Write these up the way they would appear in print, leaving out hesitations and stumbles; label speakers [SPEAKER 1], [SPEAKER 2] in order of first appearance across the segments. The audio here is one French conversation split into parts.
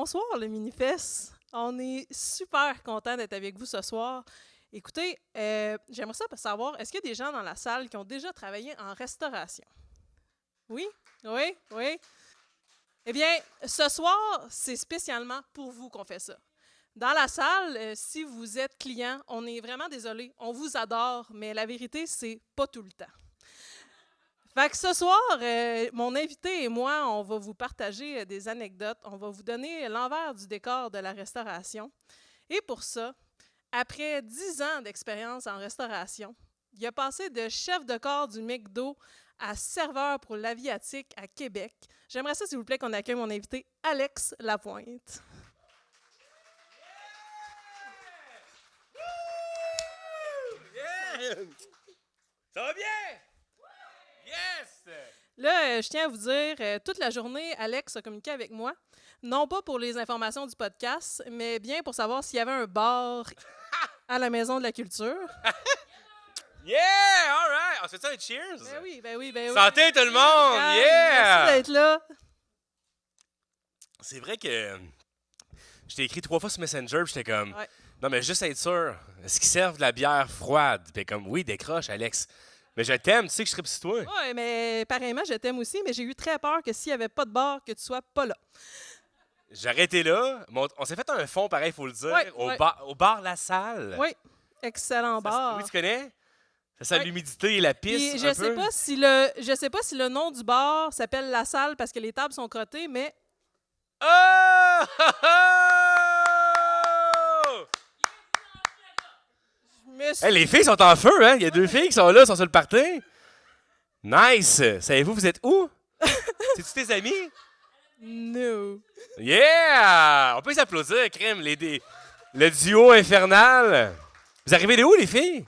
[SPEAKER 1] bonsoir le Minifest. On est super content d'être avec vous ce soir. Écoutez, j'aimerais savoir, est-ce qu'il y a des gens dans la salle qui ont déjà travaillé en restauration? Oui? Oui? Oui? Eh bien, ce soir, c'est spécialement pour vous qu'on fait ça. Dans la salle, si vous êtes client, on est vraiment désolé, on vous adore, mais la vérité, c'est pas tout le temps. Fait que ce soir, mon invité et moi, on va vous partager des anecdotes. On va vous donner l'envers du décor de la restauration. Et pour ça, après 10 ans d'expérience en restauration, il a passé de chef de corps du McDo à serveur pour l'Aviatique à Québec. J'aimerais ça, s'il vous plaît, qu'on accueille mon invité, Alex Lapointe.
[SPEAKER 2] Yeah! Ça va bien? Yes!
[SPEAKER 1] Là, je tiens à vous dire, toute la journée, Alex a communiqué avec moi, non pas pour les informations du podcast, mais bien pour savoir s'il y avait un bar à la Maison de la Culture.
[SPEAKER 2] Yeah! All right! On se fait ça un cheers?
[SPEAKER 1] Ben oui, ben oui, ben oui.
[SPEAKER 2] Santé tout le monde!
[SPEAKER 1] Merci
[SPEAKER 2] Yeah!
[SPEAKER 1] d'être là.
[SPEAKER 2] C'est vrai que je t'ai écrit 3 fois sur Messenger puis j'étais comme...
[SPEAKER 1] Ouais.
[SPEAKER 2] Non, mais juste être sûr, est-ce qu'ils servent de la bière froide? Puis comme, oui, décroche, Alex. Mais je t'aime, tu sais que je serais sur toi.
[SPEAKER 1] Oui, mais pareillement, je t'aime aussi, mais j'ai eu très peur que s'il n'y avait pas de bar, que tu sois pas là.
[SPEAKER 2] J'ai été là. On s'est fait un fond, pareil, il faut le dire,
[SPEAKER 1] Ouais,
[SPEAKER 2] au,
[SPEAKER 1] ouais.
[SPEAKER 2] au bar La Salle.
[SPEAKER 1] Oui, excellent bar.
[SPEAKER 2] Oui, tu connais? Ça sent
[SPEAKER 1] Ouais.
[SPEAKER 2] l'humidité et la piste
[SPEAKER 1] Puis
[SPEAKER 2] un
[SPEAKER 1] je sais
[SPEAKER 2] peu.
[SPEAKER 1] pas si le nom du bar s'appelle La Salle parce que les tables sont crottées, mais
[SPEAKER 2] Oh!
[SPEAKER 1] je me suis...
[SPEAKER 2] Hey, les filles sont en feu, hein? Il y a 2 filles qui sont là, sont sur le party. Nice! Savez-vous, vous êtes où? C'est-tu tes amis?
[SPEAKER 1] No.
[SPEAKER 2] Yeah! On peut les applaudir, crème, le duo infernal. Vous arrivez de où, les filles?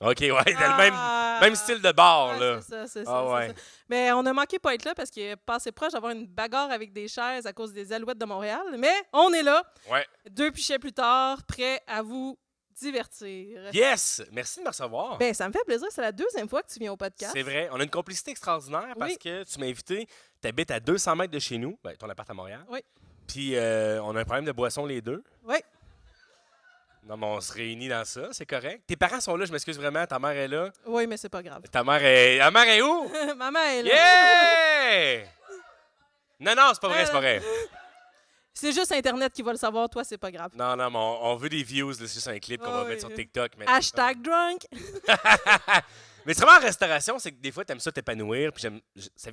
[SPEAKER 2] OK, ouais, le même style de bar,
[SPEAKER 1] Ouais,
[SPEAKER 2] là.
[SPEAKER 1] c'est ça, c'est
[SPEAKER 2] Ah
[SPEAKER 1] ça,
[SPEAKER 2] ouais.
[SPEAKER 1] c'est ça. Mais on a manqué pas être là parce qu'il est passé proche d'avoir une bagarre avec des chaises à cause des Alouettes de Montréal. Mais on est là,
[SPEAKER 2] Ouais.
[SPEAKER 1] 2 pichets plus tard, prêts à vous divertir.
[SPEAKER 2] Yes! Merci de me recevoir.
[SPEAKER 1] Ben, ça me fait plaisir. C'est la 2e fois que tu viens au podcast.
[SPEAKER 2] C'est vrai. On a une complicité extraordinaire parce
[SPEAKER 1] Oui.
[SPEAKER 2] que tu m'as invité. Tu habites à 200 mètres de chez nous, ben, ton appart à Montréal.
[SPEAKER 1] Oui.
[SPEAKER 2] Puis on a un problème de boisson les deux.
[SPEAKER 1] Oui.
[SPEAKER 2] Non, mais on se réunit dans ça, c'est correct. Tes parents sont là, je m'excuse vraiment. Ta mère est là.
[SPEAKER 1] Oui, mais c'est pas grave.
[SPEAKER 2] Ta mère est. Ta mère est où?
[SPEAKER 1] Maman est là.
[SPEAKER 2] Yeah! Non, non, c'est pas vrai, c'est pas vrai.
[SPEAKER 1] C'est juste Internet qui va le savoir. Toi, c'est pas grave.
[SPEAKER 2] Non, non, mais on veut des views, là, c'est juste un clip qu'on va
[SPEAKER 1] oui,
[SPEAKER 2] mettre sur
[SPEAKER 1] oui.
[SPEAKER 2] TikTok. Mais...
[SPEAKER 1] Hashtag drunk.
[SPEAKER 2] Mais c'est vraiment en restauration, c'est que des fois, t'aimes ça t'épanouir, puis ça vient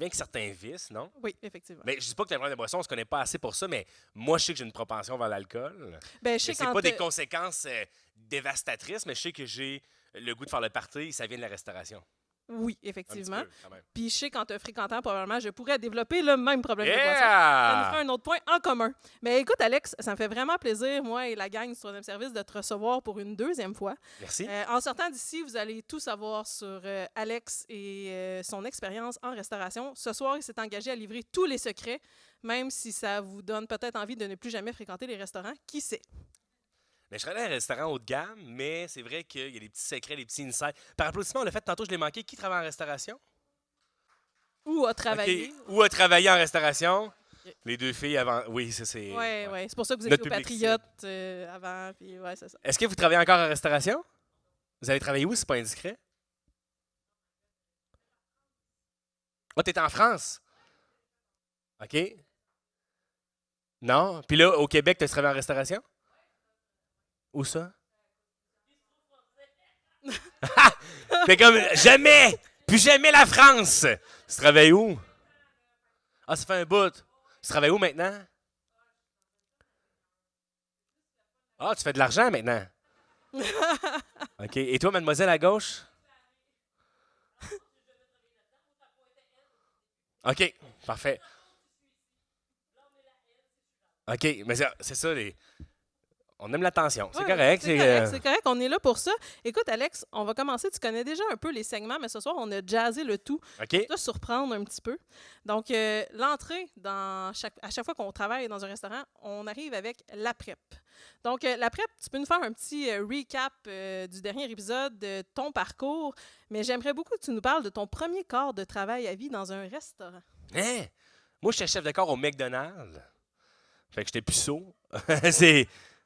[SPEAKER 2] avec certains vices, non?
[SPEAKER 1] Oui, effectivement.
[SPEAKER 2] Mais je dis pas que t'as un problème de boisson, on se connaît pas assez pour ça, mais moi, je sais que j'ai une propension vers l'alcool.
[SPEAKER 1] Ben, je sais
[SPEAKER 2] Mais c'est
[SPEAKER 1] quand
[SPEAKER 2] pas des conséquences dévastatrices, mais je sais que j'ai le goût de faire le party, ça vient de la restauration.
[SPEAKER 1] Oui,
[SPEAKER 2] Un
[SPEAKER 1] effectivement.
[SPEAKER 2] petit peu, quand même.
[SPEAKER 1] Puis je sais qu'en te fréquentant, probablement, je pourrais développer le même problème de boisson. Ça nous
[SPEAKER 2] Yeah!
[SPEAKER 1] ferait un autre point en commun. Mais écoute, Alex, ça me fait vraiment plaisir, moi et la gang du 3e service, de te recevoir pour une 2e fois.
[SPEAKER 2] Merci.
[SPEAKER 1] En sortant d'ici, vous allez tout savoir sur Alex et son expérience en restauration. Ce soir, il s'est engagé à livrer tous les secrets, même si ça vous donne peut-être envie de ne plus jamais fréquenter les restaurants. Qui sait?
[SPEAKER 2] Mais je travaille dans un restaurant haut de gamme, mais c'est vrai qu'il y a des petits secrets, des petits insights. Par applaudissement, on l'a fait tantôt, je l'ai manqué. Qui travaille en restauration?
[SPEAKER 1] Ou a travaillé.
[SPEAKER 2] OK. Où a travaillé en restauration?
[SPEAKER 1] Ok.
[SPEAKER 2] Les 2 filles avant. Oui, ça c'est.
[SPEAKER 1] Oui,
[SPEAKER 2] ouais.
[SPEAKER 1] oui. C'est pour ça que vous
[SPEAKER 2] Notre
[SPEAKER 1] étiez au
[SPEAKER 2] public
[SPEAKER 1] Patriote avant. Puis ouais, c'est ça.
[SPEAKER 2] Est-ce que vous travaillez encore en restauration? Vous avez travaillé où, si c'est pas indiscret? Ah, t'es en France? OK. Non? Puis là, au Québec, tu as travaillé en restauration? Où ça? T'es comme jamais! Plus jamais la France! Tu travailles où? Ah, ça fait un bout. Tu travailles où maintenant? Ah, tu fais de l'argent maintenant. OK. Et toi, mademoiselle à gauche? OK. Parfait. OK. Mais c'est ça, on aime l'attention. C'est
[SPEAKER 1] Ouais,
[SPEAKER 2] correct.
[SPEAKER 1] C'est correct, c'est correct. On est là pour ça. Écoute, Alex, on va commencer. Tu connais déjà un peu les segments, mais ce soir, on a jazzé le tout.
[SPEAKER 2] OK.
[SPEAKER 1] Te surprendre un petit peu. Donc, l'entrée, à chaque fois qu'on travaille dans un restaurant, on arrive avec la prep. Donc, la prep, tu peux nous faire un petit recap du dernier épisode de ton parcours, mais j'aimerais beaucoup que tu nous parles de ton premier quart de travail à vie dans un restaurant.
[SPEAKER 2] Hein? Moi, j'étais chef de corps au McDonald's. Fait que j'étais puceau.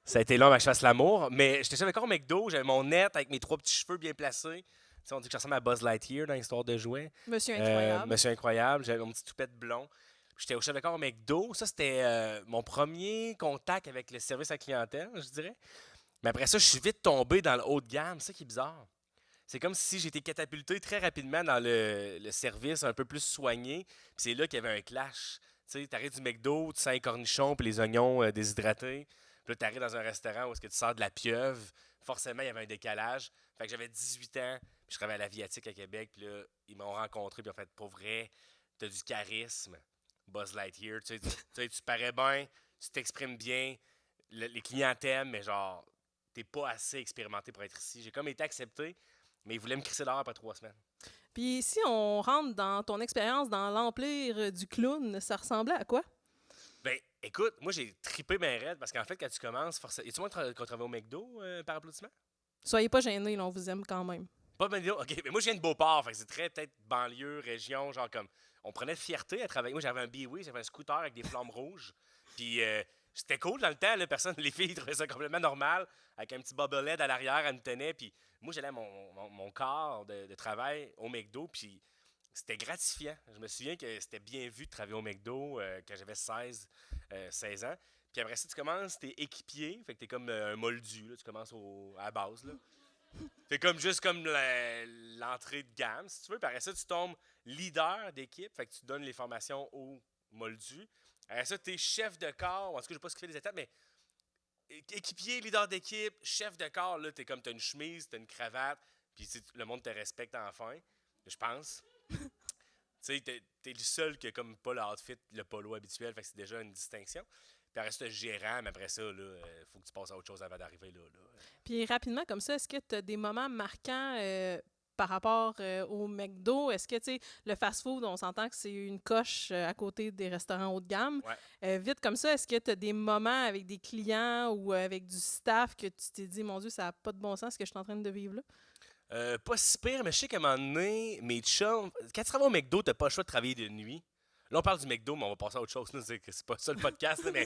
[SPEAKER 2] Ça a été long avant que je fasse l'amour. Mais j'étais chef de corps au McDo. J'avais mon net avec mes 3 petits cheveux bien placés. Tu sais, on dit que je ressemble à Buzz Lightyear dans l'histoire de jouets.
[SPEAKER 1] Monsieur Incroyable.
[SPEAKER 2] Monsieur Incroyable. J'avais mon petit toupette blond. J'étais au chef de corps au McDo. Ça, c'était mon premier contact avec le service à clientèle, je dirais. Mais après ça, je suis vite tombé dans le haut de gamme. C'est ça qui est bizarre. C'est comme si j'étais catapulté très rapidement dans le service un peu plus soigné. Puis c'est là qu'il y avait un clash. Tu sais, t'arrives du McDo, tu sens les cornichons puis les oignons déshydratés. Puis là, t'arrives dans un restaurant où est-ce que tu sors de la pieuvre. Forcément, il y avait un décalage. Fait que j'avais 18 ans, puis je travaillais à l'Aviatique à Québec. Puis là, ils m'ont rencontré, puis en fait, pour vrai, t'as du charisme. Buzz Lightyear, tu parais bien, tu t'exprimes bien, les clients t'aiment, mais genre, t'es pas assez expérimenté pour être ici. J'ai comme été accepté, mais ils voulaient me crisser dehors après 3 semaines.
[SPEAKER 1] Puis si on rentre dans ton expérience dans l'empire du clown, ça ressemblait à quoi?
[SPEAKER 2] Ben, écoute, moi, j'ai trippé mes raides parce qu'en fait, quand tu commences, forcément. Et tu vois qu'on travaille au McDo par applaudissement?
[SPEAKER 1] Soyez pas gênés, là, on vous aime quand même.
[SPEAKER 2] Pas McDo? OK, mais moi, je viens de Beauport, fait que c'est très peut-être banlieue, région, genre comme. On prenait fierté à travailler. Moi, j'avais un BW, j'avais un scooter avec des flammes rouges. Puis c'était cool dans le temps, là, les filles trouvaient ça complètement normal, avec un petit bobblehead à l'arrière, elles me tenaient. Puis moi, j'allais à mon corps de travail au McDo, puis c'était gratifiant. Je me souviens que c'était bien vu de travailler au McDo quand j'avais 16 ans. Puis après ça, tu commences, t'es équipier, fait que t'es comme un moldu, là, tu commences à la base, là. T'es comme juste comme l'entrée de gamme, si tu veux. Puis après ça, tu tombes leader d'équipe, fait que tu donnes les formations aux moldus. Après ça, t'es chef de corps, en tout cas, je sais pas ce qui fait les étapes, mais équipier, leader d'équipe, chef de corps, là, t'as une chemise, t'as une cravate, puis le monde te respecte enfin, je pense. Tu sais, t'es le seul qui a comme pas l'outfit, le polo habituel, fait que c'est déjà une distinction. Puis après ça, t'as gérant, mais après ça, là, faut que tu passes à autre chose avant d'arriver là.
[SPEAKER 1] Puis rapidement, comme ça, est-ce que tu as des moments marquants par rapport au McDo? Est-ce que, tu sais, le fast-food, on s'entend que c'est une coche à côté des restaurants haut de gamme.
[SPEAKER 2] Ouais.
[SPEAKER 1] Vite comme ça, est-ce que tu as des moments avec des clients ou avec du staff que tu t'es dit, mon Dieu, ça n'a pas de bon sens ce que je suis en train de vivre là?
[SPEAKER 2] Pas si pire, mais je sais qu'à un moment donné, mes chums, quand tu travailles au McDo, t'as pas le choix de travailler de nuit. Là, on parle du McDo, mais on va passer à autre chose. C'est pas ça le podcast, là, mais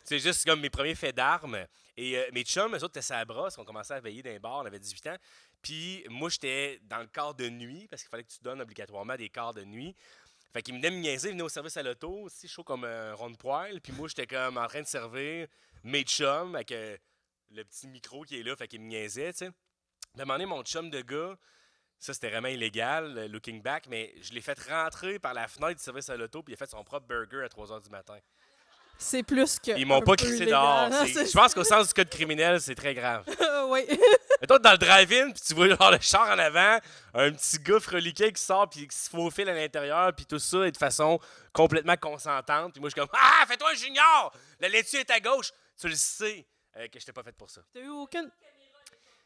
[SPEAKER 2] c'est juste comme mes premiers faits d'armes. Et mes chums, eux autres, étaient sur la brosse, on commençait à veiller dans les bars, on avait 18 ans. Puis moi, j'étais dans le quart de nuit, parce qu'il fallait que tu donnes obligatoirement des quarts de nuit. Fait qu'ils venaient me niaiser, ils venaient au service à l'auto, aussi chaud comme un rond de poêle. Puis moi, j'étais comme en train de servir mes chums avec le petit micro qui est là, fait qu'ils me niaisaient, tu sais. À un moment donné, mon chum de gars, ça c'était vraiment illégal, looking back, mais je l'ai fait rentrer par la fenêtre du service à l'auto, puis il a fait son propre burger à 3 h du matin.
[SPEAKER 1] C'est plus que.
[SPEAKER 2] Ils m'ont pas crissé dehors.
[SPEAKER 1] Hein,
[SPEAKER 2] Je pense qu'au sens du code criminel, c'est très grave.
[SPEAKER 1] Oui.
[SPEAKER 2] Mais toi, dans le drive-in, puis tu vois genre, le char en avant, un petit gars freliqué qui sort, puis qui se faufile à l'intérieur, puis tout ça, et de façon complètement consentante. Puis moi, je suis comme Ah, fais-toi un junior! La laitue est à gauche. Tu le sais que je t'ai pas fait pour ça.
[SPEAKER 1] T'as eu aucune.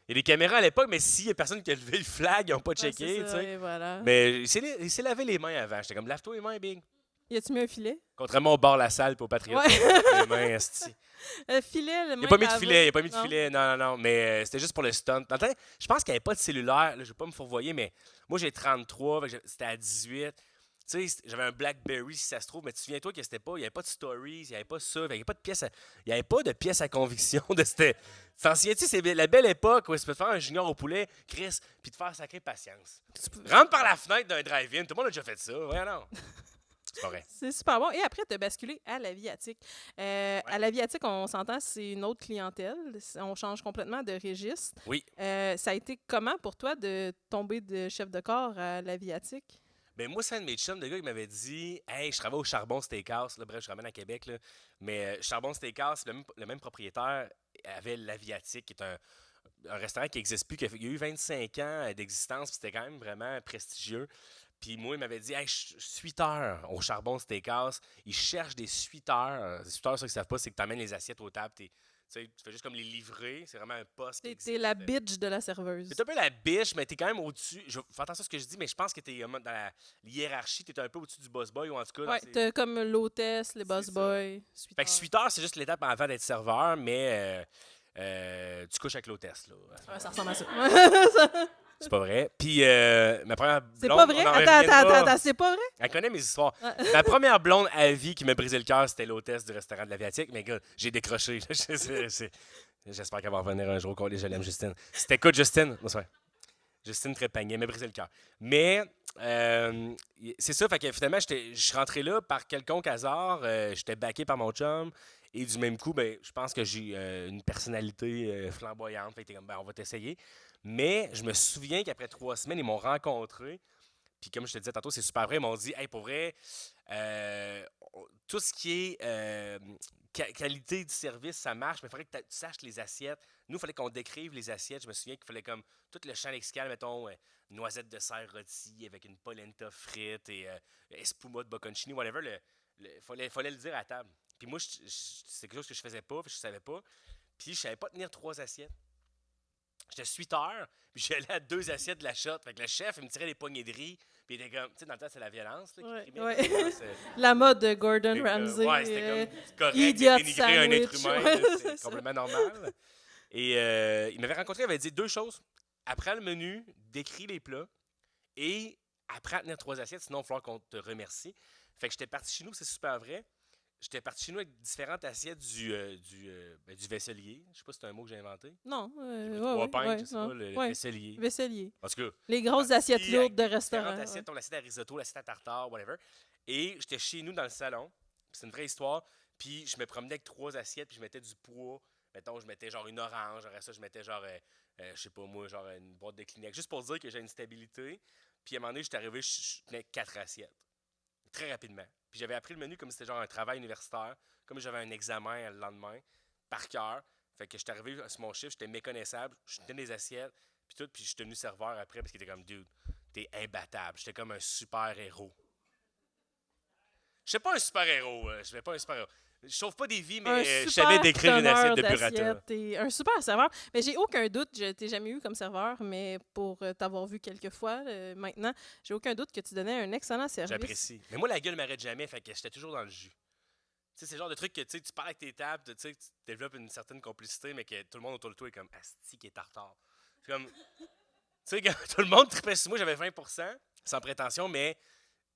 [SPEAKER 2] Il y a des caméras à l'époque, mais s'il y a personne qui a levé le flag, ils n'ont pas checké.
[SPEAKER 1] Ouais, ça, voilà.
[SPEAKER 2] Mais il s'est lavé les mains avant. J'étais comme, lave-toi les mains, Big.
[SPEAKER 1] Y a-tu mis un filet?
[SPEAKER 2] Contrairement au bar La Salle et au Patriote.
[SPEAKER 1] Ouais.
[SPEAKER 2] Les mains, esti.
[SPEAKER 1] Filet, le
[SPEAKER 2] Il n'y a pas mis de filet, il a pas mis de filet. Non. Mais c'était juste pour le stunt. Dans le temps, je pense qu'il n'y avait pas de cellulaire. Là, je ne vais pas me fourvoyer, mais moi, j'ai 33, c'était à 18. Tu sais, j'avais un BlackBerry, si ça se trouve, mais tu souviens-toi que c'était pas, il n'y avait pas de stories, il n'y avait pas ça, il n'y avait pas de pièces il y avait pas de pièces à conviction. T'en souviens-tu, c'est la belle époque où tu peux te faire un junior au poulet, Chris, puis te faire sacrer patience. Rentre par la fenêtre d'un drive-in, tout le monde a déjà fait ça, voyons non. C'est pas vrai.
[SPEAKER 1] C'est super bon. Et après, tu as basculé à l'Aviatique. À l'Aviatique, on s'entend, c'est une autre clientèle. On change complètement de registre.
[SPEAKER 2] Oui.
[SPEAKER 1] Ça a été comment pour toi de tomber de chef de corps à l'Aviatique?
[SPEAKER 2] Ben moi, c'est un de mes chums de gars qui m'avait dit Hey, je travaille au Charbon Steakhouse. Là, bref, je ramène à Québec. Là. Mais Charbon Steakhouse, le même propriétaire avait l'Aviatique, qui est un restaurant qui n'existe plus, qui a eu 25 ans d'existence. C'était quand même vraiment prestigieux. Puis moi, il m'avait dit Hey, suiteur au Charbon Steakhouse. Ils cherchent des suiteurs. Des suiteurs, ceux qui ne savent pas, c'est que tu amènes les assiettes aux tables. Tu fais juste comme les livrer. C'est vraiment un poste.
[SPEAKER 1] T'es la bitch de la serveuse.
[SPEAKER 2] C'est un peu la biche, mais t'es quand même au-dessus. Je fais attention à ce que je dis, mais je pense que t'es dans la hiérarchie, t'es un peu au-dessus du boss boy, ou en tout cas.
[SPEAKER 1] Ouais, t'as comme l'hôtesse, les boss boys.
[SPEAKER 2] Fait que suiteur, c'est juste l'étape avant d'être serveur, mais tu couches avec l'hôtesse. Là.
[SPEAKER 1] Ouais, ça ressemble à ça.
[SPEAKER 2] C'est pas vrai. Puis ma première blonde...
[SPEAKER 1] C'est pas vrai?
[SPEAKER 2] on en
[SPEAKER 1] Attends,
[SPEAKER 2] reviendra.
[SPEAKER 1] c'est pas vrai?
[SPEAKER 2] Elle connaît mes histoires.
[SPEAKER 1] Ah.
[SPEAKER 2] Ma première blonde à vie qui m'a brisé le cœur, c'était l'hôtesse du restaurant de l'Aviatique. Mais gars, j'ai décroché. Là. J'espère qu'elle va revenir un jour. Je l'aime, Justine. C'était quoi, Justine? Non, c'est vrai. Justine Trépanier, m'a brisé le cœur. Mais c'est ça, fait que finalement, je suis rentré là par quelconque hasard. J'étais backé par mon chum. Et du même coup, ben, je pense que j'ai une personnalité flamboyante. Fait que t'es comme, ben, on va t'essayer. Mais je me souviens qu'après 3 semaines, ils m'ont rencontré. Puis comme je te disais tantôt, c'est super vrai. Ils m'ont dit, hey, pour vrai, tout ce qui est qualité du service, ça marche, mais il faudrait que tu saches les assiettes. Nous, il fallait qu'on décrive les assiettes. Je me souviens qu'il fallait comme tout le champ lexical, mettons, noisette de serre rôtie avec une polenta frite et espuma de bocconcini, whatever. Fallait le dire à table. Puis moi, c'est quelque chose que je faisais pas, je savais pas. Puis je savais pas tenir 3 assiettes. J'étais suiteur, puis j'allais à 2 assiettes de la shot. Fait que le chef, il me tirait les poignées de riz, puis il était comme, tu sais, dans le temps, c'est la violence là, qui primait.
[SPEAKER 1] Ouais. La mode de Gordon Ramsay.
[SPEAKER 2] Ouais, c'était comme correct
[SPEAKER 1] idiot
[SPEAKER 2] de dénigrer un être
[SPEAKER 1] sandwich.
[SPEAKER 2] humain,
[SPEAKER 1] Ouais,
[SPEAKER 2] là,
[SPEAKER 1] c'est
[SPEAKER 2] c'est complètement normal. Et il m'avait rencontré, il avait dit 2 choses. Apprends le menu, décris les plats, et apprends à tenir 3 assiettes, sinon il va falloir qu'on te remercie. Fait que j'étais parti chez nous, c'est super vrai. J'étais parti chez nous avec différentes assiettes du vaisselier. Je sais pas si c'est un mot que j'ai inventé.
[SPEAKER 1] Non.
[SPEAKER 2] Le 3 pintes, je sais pas, le vaisselier.
[SPEAKER 1] Vaisselier.
[SPEAKER 2] En tout cas,
[SPEAKER 1] Les grosses assiettes lourdes de
[SPEAKER 2] différentes
[SPEAKER 1] restaurant.
[SPEAKER 2] assiettes, l'assiette à risotto, l'assiette à tartare, whatever. Et j'étais chez nous dans le salon. C'est une vraie histoire. Puis je me promenais avec 3 assiettes, puis je mettais du poids. Mettons, je mettais genre une orange. Après ça, je mettais genre, je sais pas moi, genre une boîte de Kleenex. Juste pour dire que j'ai une stabilité. Puis à un moment donné, j'étais arrivé, je tenais 4 assiettes. Très rapidement. Puis j'avais appris le menu comme si c'était genre un travail universitaire. Comme j'avais un examen le lendemain, par cœur. Fait que j'étais arrivé sur mon chiffre, j'étais méconnaissable. Je tenais des assiettes, puis tout. Puis je suis devenu serveur après parce qu'il était comme, dude, t'es imbattable. J'étais comme un super-héros. Je suis pas un super-héros. Je suis pas un super-héros. Je sauve pas des vies, mais je savais décrire une assiette de burrata.
[SPEAKER 1] T'es un super serveur. Mais j'ai aucun doute, je t'ai jamais eu comme serveur, mais pour t'avoir vu quelques fois maintenant, j'ai aucun doute que tu donnais un excellent service.
[SPEAKER 2] J'apprécie. Mais moi, la gueule m'arrête jamais, fait que j'étais toujours dans le jus. Tu sais, c'est le genre de truc que tu parles avec tes tables, tu développes une certaine complicité, mais que tout le monde autour de toi est comme asti qui est tartare. C'est comme. Tu sais, tout le monde tripait sur moi, j'avais 20%, sans prétention, mais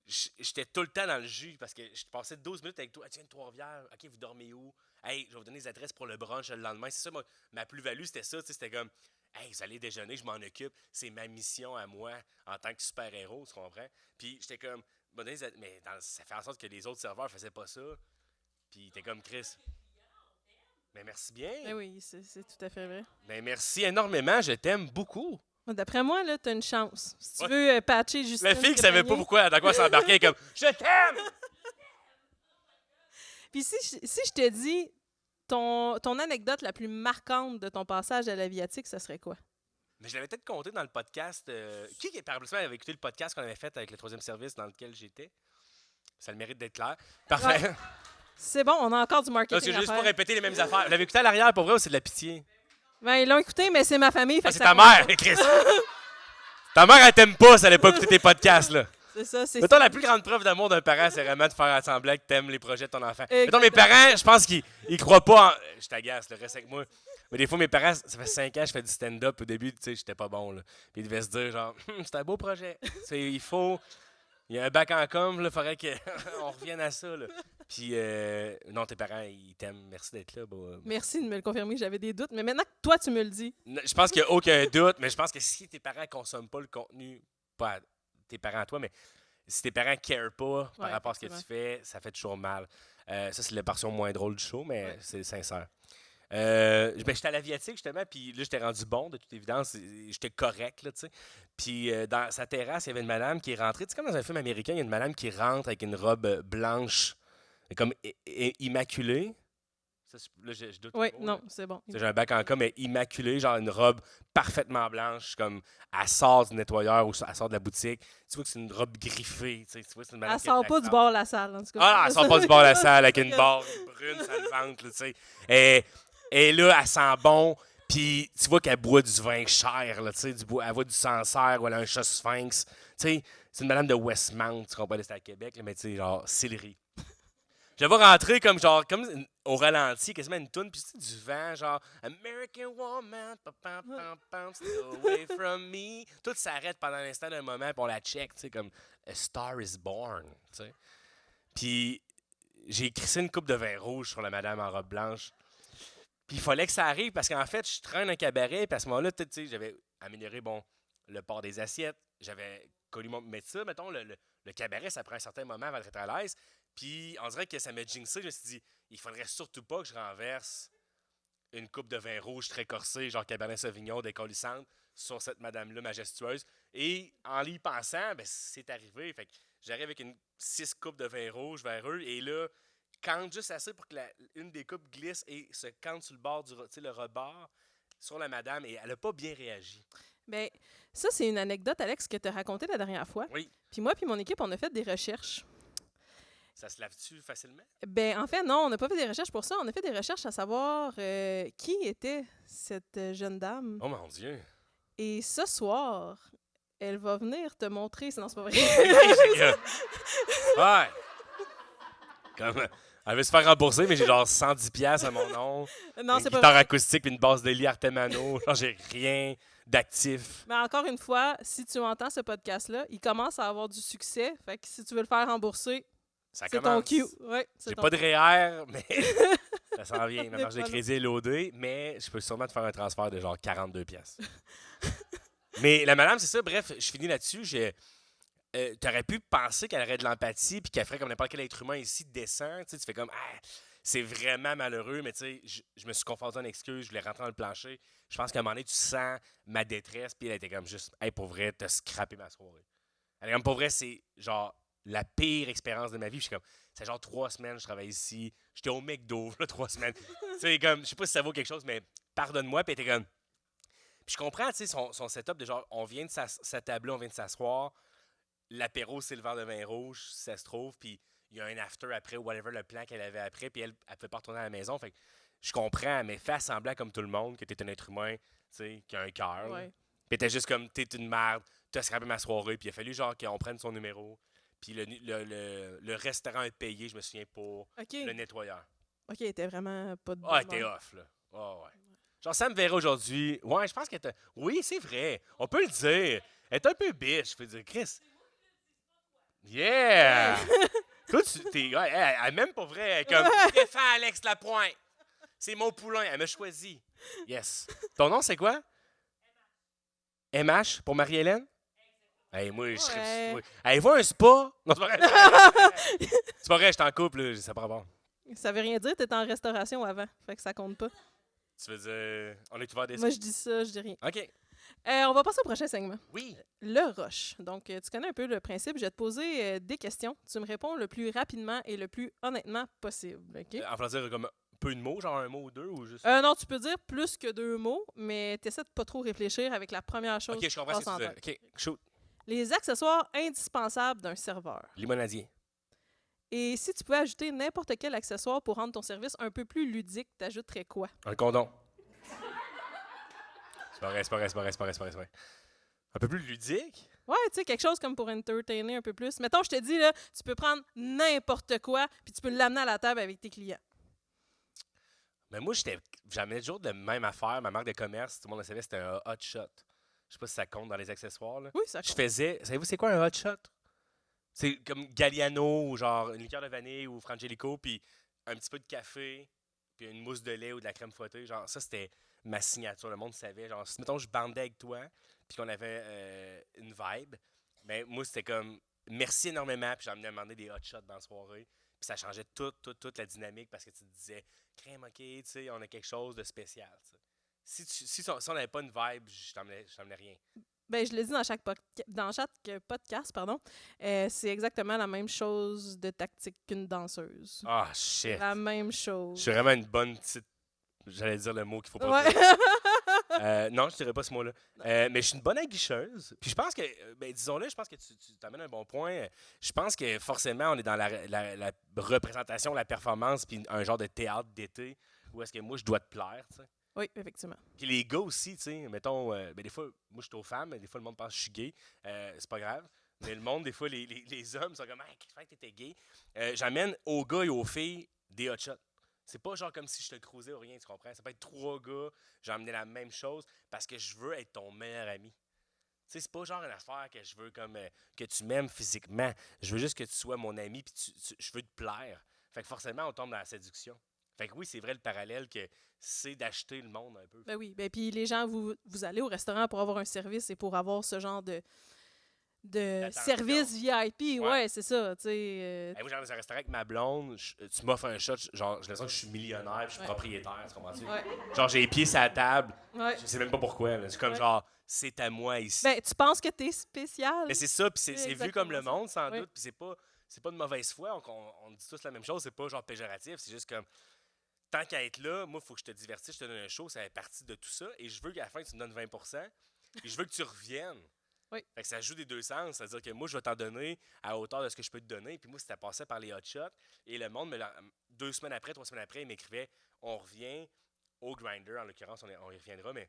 [SPEAKER 2] j'étais tout le temps dans le jus parce que je passais 12 minutes avec toi. Ah, tiens, Trois-Rivières, OK, vous dormez où? Hey, je vais vous donner les adresses pour le brunch le lendemain. C'est ça, moi, ma plus-value, c'était ça. C'était comme, hey, vous allez déjeuner, je m'en occupe. C'est ma mission à moi en tant que super-héros, tu comprends? Puis j'étais comme, mais ça fait en sorte que les autres serveurs faisaient pas ça. Puis t'es comme, Chris. Mais merci bien.
[SPEAKER 1] Ben oui, c'est tout à fait vrai.
[SPEAKER 2] Ben merci énormément, je t'aime beaucoup.
[SPEAKER 1] D'après moi, là, t'as une chance. Si tu veux patcher Justine.
[SPEAKER 2] La fille qui savait pas pourquoi, dans quoi s'embarquer, elle est comme, je t'aime!
[SPEAKER 1] Puis si je te dis ton anecdote la plus marquante de ton passage à l'Aviatique, ça serait quoi?
[SPEAKER 2] Mais je l'avais peut-être compté dans le podcast. Qui par exemple, avait écouté le podcast qu'on avait fait avec le 3e service dans lequel j'étais? Ça a le mérite d'être clair. Parfait.
[SPEAKER 1] Ouais. C'est bon, on a encore du marketing.
[SPEAKER 2] Parce que juste pas répéter les mêmes affaires. Vous l'avez écouté à l'arrière, pour vrai, ou c'est de la pitié?
[SPEAKER 1] Ben, ils l'ont écouté, mais c'est ma famille.
[SPEAKER 2] C'est ta mère, Chris! Ta mère, elle t'aime pas si elle n'a pas écouté tes podcasts, là.
[SPEAKER 1] C'est ça, c'est
[SPEAKER 2] Mettons, la plus grande preuve d'amour d'un parent, c'est vraiment de faire semblant que t'aimes les projets de ton enfant.
[SPEAKER 1] Exactement.
[SPEAKER 2] Mettons, mes parents, je pense qu'ils croient pas en... Je t'agace, le reste avec moi. Mais des fois, mes parents, ça fait 5 ans que je fais du stand-up. Au début, tu sais, j'étais pas bon, là. Puis ils devaient se dire, genre, c'est un beau projet. Il faut... Il y a un bac en com, là, faudrait qu'on revienne à ça, là. Puis, non, tes parents, ils t'aiment. Merci d'être là.
[SPEAKER 1] Merci de me le confirmer, j'avais des doutes. Mais maintenant que toi, tu me le dis.
[SPEAKER 2] Je pense qu'il n'y a aucun doute, mais je pense que si tes parents ne consomment pas le contenu, pas tes parents à toi, mais si tes parents ne carent pas par rapport à ce que tu fais, ça fait toujours mal. Ça, c'est la version moins drôle du show, mais c'est sincère. J'étais à l'Aviatique, justement, puis là, j'étais rendu bon, de toute évidence. J'étais correct, là, tu sais. Puis dans sa terrasse, il y avait une madame qui est rentrée. Tu sais, comme dans un film américain, il y a une madame qui rentre avec une robe blanche, comme immaculée. Ça, là, je doute.
[SPEAKER 1] Oui, non, c'est bon.
[SPEAKER 2] J'ai un bac en com, mais immaculée, genre une robe parfaitement blanche, comme elle sort du nettoyeur ou elle sort de la boutique. Tu vois que c'est une robe griffée. Tu vois, c'est une madame
[SPEAKER 1] elle sort pas du bord de la salle, en tout cas.
[SPEAKER 2] Ah, elle sort pas du bord de la salle avec une barre brune sur le ventre, tu sais. Et là, elle sent bon, puis tu vois qu'elle boit du vin cher, là, tu sais, elle boit du Sancerre ou elle a un chat sphinx. Tu sais, c'est une madame de Westmount, tu comprends, c'était à Québec, là, mais tu sais, genre, céleri. Je vais rentrer comme genre, au ralenti, quasiment une toune, puis c'est du vent, genre American Woman, pam, pam, pam, pam, stay away from me. Tout s'arrête pendant l'instant d'un moment, puis on la check, tu sais, comme A Star is Born, tu sais. Puis j'ai crissé une coupe de vin rouge sur la madame en robe blanche. Puis il fallait que ça arrive parce qu'en fait, je traîne un cabaret. Puis à ce moment-là, tu sais, j'avais amélioré le port des assiettes. J'avais collé mon. Mais ça, mettons, le cabaret, ça prend un certain moment avant d'être à l'aise. Puis on dirait que ça m'a jinxé. Je me suis dit, il faudrait surtout pas que je renverse une coupe de vin rouge très corsée, genre Cabernet Sauvignon, décollissante, sur cette madame-là majestueuse. Et en y pensant, ben, c'est arrivé. Fait que j'arrive avec 6 coupes de vin rouge vers eux. Et là, cante juste assez pour que une des coupes glisse et se cante sur le bord le rebord sur la madame et elle n'a pas bien réagi.
[SPEAKER 1] Bien, ça, c'est une anecdote, Alex, que tu as racontée la dernière fois.
[SPEAKER 2] Oui.
[SPEAKER 1] Puis moi puis mon équipe, on a fait des recherches.
[SPEAKER 2] Ça se lave-tu facilement?
[SPEAKER 1] Ben, en fait, non, on n'a pas fait des recherches pour ça. On a fait des recherches à savoir qui était cette jeune dame.
[SPEAKER 2] Oh mon Dieu!
[SPEAKER 1] Et ce soir, elle va venir te montrer... Non, c'est pas vrai.
[SPEAKER 2] Ouais! Comme... Elle veut se faire rembourser, mais j'ai genre 110$ à mon nom.
[SPEAKER 1] Non,
[SPEAKER 2] une
[SPEAKER 1] c'est
[SPEAKER 2] guitare
[SPEAKER 1] pas...
[SPEAKER 2] acoustique puis une basse de lit Artemano. Genre, j'ai rien d'actif.
[SPEAKER 1] Mais encore une fois, si tu entends ce podcast-là, il commence à avoir du succès. Fait que si tu veux le faire rembourser,
[SPEAKER 2] Ça
[SPEAKER 1] c'est
[SPEAKER 2] commence.
[SPEAKER 1] ton cue. Ouais,
[SPEAKER 2] J'ai pas de REER, mais ça s'en vient. Ma marge de
[SPEAKER 1] Voilà.
[SPEAKER 2] crédit est loadée, mais je peux sûrement te faire un transfert de genre 42$. Mais la madame, c'est ça. Bref, je finis là-dessus. T'aurais pu penser qu'elle aurait de l'empathie puis qu'elle ferait comme n'importe quel être humain ici descend. Tu fais comme c'est vraiment malheureux, mais tu sais, je me suis confondu en excuse, je voulais rentrer dans le plancher. Je pense qu'à un moment donné, tu sens ma détresse, puis elle était comme juste hey, pour vrai, t'as scrappé ma soirée. Elle est comme pour vrai, c'est genre la pire expérience de ma vie. Je suis comme, c'est genre 3 semaines, je travaille ici, j'étais au McDo, là, 3 semaines. Tu sais, comme, je sais pas si ça vaut quelque chose, mais pardonne-moi, puis elle était comme. Puis je comprends, tu sais, son setup de genre, on vient de s'attabler, on vient de s'asseoir. L'apéro, c'est le verre de vin rouge, si ça se trouve, puis il y a un after après, whatever le plan qu'elle avait après, puis elle peut pas retourner à la maison. Fait que je comprends, mais fais semblant comme tout le monde que t'es un être humain, tu sais, qui a un cœur.
[SPEAKER 1] Ouais.
[SPEAKER 2] Puis t'es juste comme, t'es une merde, t'as scrapé ma soirée, puis il a fallu genre qu'on prenne son numéro, puis le restaurant est payé, je me souviens, pour
[SPEAKER 1] OK.
[SPEAKER 2] le nettoyeur.
[SPEAKER 1] OK, elle était vraiment pas de
[SPEAKER 2] Ah,
[SPEAKER 1] bonne
[SPEAKER 2] t'es
[SPEAKER 1] humeur.
[SPEAKER 2] off, là. Ah, ouais. Genre, ça me verrait aujourd'hui. Ouais, je pense qu'elle était. Oui, c'est vrai. On peut le dire. Elle est un peu bitch. Je peux dire, Chris. Yeah! Toi, ouais, elle m'aime pour vrai. Elle est comme, défends Alex Lapointe. C'est mon poulain. Elle m'a choisi. Yes. Ton nom, c'est quoi? MH pour Marie-Hélène? Hey, moi, je serais.
[SPEAKER 1] Ouais.
[SPEAKER 2] Hey, va un spa? Non, c'est pas vrai. C'est pas vrai, je t'en couple, là. Ça prend bon.
[SPEAKER 1] Ça veut rien dire, t'étais en restauration avant. Fait que ça compte pas.
[SPEAKER 2] Tu veux dire, on est ouvert des.
[SPEAKER 1] Moi, je dis ça, je dis rien.
[SPEAKER 2] OK.
[SPEAKER 1] On va passer au prochain segment.
[SPEAKER 2] Oui.
[SPEAKER 1] Le rush. Donc, tu connais un peu le principe. Je vais te poser des questions. Tu me réponds le plus rapidement et le plus honnêtement possible. OK?
[SPEAKER 2] En français, comme peu de mots, genre un mot ou deux, ou juste.
[SPEAKER 1] Non, tu peux dire plus que 2 mots, mais tu essaies de pas trop réfléchir avec la première chose
[SPEAKER 2] OK, je comprends ce
[SPEAKER 1] passe
[SPEAKER 2] que tu
[SPEAKER 1] en
[SPEAKER 2] veux dire.
[SPEAKER 1] tête.
[SPEAKER 2] OK, shoot.
[SPEAKER 1] Les accessoires indispensables d'un serveur.
[SPEAKER 2] Limonadier.
[SPEAKER 1] Et si tu pouvais ajouter n'importe quel accessoire pour rendre ton service un peu plus ludique, t'ajouterais quoi?
[SPEAKER 2] Un condom. C'est pas vrai, c'est pas vrai, c'est pas vrai, c'est pas vrai, c'est pas vrai, c'est pas vrai. Un peu plus ludique?
[SPEAKER 1] Ouais, tu sais, quelque chose comme pour entertainer un peu plus. Mettons, je te dis, là, tu peux prendre n'importe quoi, puis tu peux l'amener à la table avec tes clients.
[SPEAKER 2] Mais moi, j'amenais toujours de la même affaire. Ma marque de commerce, tout le monde le savait, c'était un hot shot. Je sais pas si ça compte dans les accessoires, là.
[SPEAKER 1] Oui, ça
[SPEAKER 2] Je
[SPEAKER 1] compte.
[SPEAKER 2] faisais. Savez-vous, c'est quoi un hot shot? C'est comme Galliano ou genre une liqueur de vanille ou Frangelico, puis un petit peu de café, puis une mousse de lait ou de la crème fouettée. Genre, ça, c'était ma signature. Le monde savait. Genre, si, mettons, je bandais avec toi, puis qu'on avait une vibe, mais moi, c'était comme merci énormément, puis j'en venais demander des hot shots dans la soirée. Puis ça changeait toute la dynamique parce que tu te disais, crème, ok, tu sais, on a quelque chose de spécial. T'sais. Si on n'avait pas une vibe, je t'emmenais rien.
[SPEAKER 1] Ben, je l'ai dit dans chaque podcast, pardon. C'est exactement la même chose de tactique qu'une danseuse.
[SPEAKER 2] Ah, shit.
[SPEAKER 1] La même
[SPEAKER 2] Je
[SPEAKER 1] chose.
[SPEAKER 2] suis vraiment une bonne petite. J'allais dire le mot qu'il faut pas
[SPEAKER 1] Ouais.
[SPEAKER 2] dire. Non, je dirais pas ce mot-là. Mais je suis une bonne aguicheuse. Puis je pense que, disons-le, je pense que tu t'amènes un bon point. Je pense que forcément, on est dans la représentation, la performance, puis un genre de théâtre d'été où est-ce que moi, je dois te plaire, tu sais.
[SPEAKER 1] Oui, effectivement.
[SPEAKER 2] Puis les gars aussi, tu sais, mettons, des fois, moi, je suis aux femmes, mais des fois, le monde pense que je suis gay. C'est pas grave. Mais le monde, des fois, les hommes sont comme « Hey, qu'est-ce que t'étais gay? » J'amène aux gars et aux filles des hot shots. C'est pas genre comme si je te cruisais ou rien, tu comprends? Ça peut être 3 gars, j'ai amené la même chose parce que je veux être ton meilleur ami. Tu sais, c'est pas genre une affaire que je veux comme que tu m'aimes physiquement. Je veux juste que tu sois mon ami puis je veux te plaire. Fait que forcément, on tombe dans la séduction. Fait que oui, c'est vrai le parallèle que c'est d'acheter le monde un peu.
[SPEAKER 1] Ben oui. Ben puis les gens, vous allez au restaurant pour avoir un service et pour avoir ce genre de service VIP. Ouais, c'est ça. Tu sais.
[SPEAKER 2] Moi, j'en ai un restaurant avec ma blonde, tu m'offres un shot, genre, j'ai l'impression que je suis millionnaire, puis je suis propriétaire, tu comprends-tu?
[SPEAKER 1] Ouais.
[SPEAKER 2] Genre, j'ai les pieds sur la table,
[SPEAKER 1] Ouais.
[SPEAKER 2] je sais même pas pourquoi, là. C'est comme genre, c'est à moi ici.
[SPEAKER 1] Ben, tu penses que t'es spécial.
[SPEAKER 2] Mais c'est ça, puis c'est vu comme le
[SPEAKER 1] exactement
[SPEAKER 2] monde, sans
[SPEAKER 1] Oui.
[SPEAKER 2] doute, puis c'est pas de mauvaise foi, on dit tous la même chose, c'est pas genre péjoratif, c'est juste comme, tant qu'à être là, moi, il faut que je te divertisse, je te donne un show, ça fait partie de tout ça, et je veux qu'à la fin, tu me donnes 20%, et je veux que tu reviennes.
[SPEAKER 1] Oui.
[SPEAKER 2] Fait que ça joue des deux sens, c'est-à-dire que moi, je vais t'en donner à hauteur de ce que je peux te donner, puis moi, c'était passé par les hot shots, et le monde, 2 semaines après, 3 semaines après, il m'écrivait, on revient au Grindr, en l'occurrence, on y reviendra, mais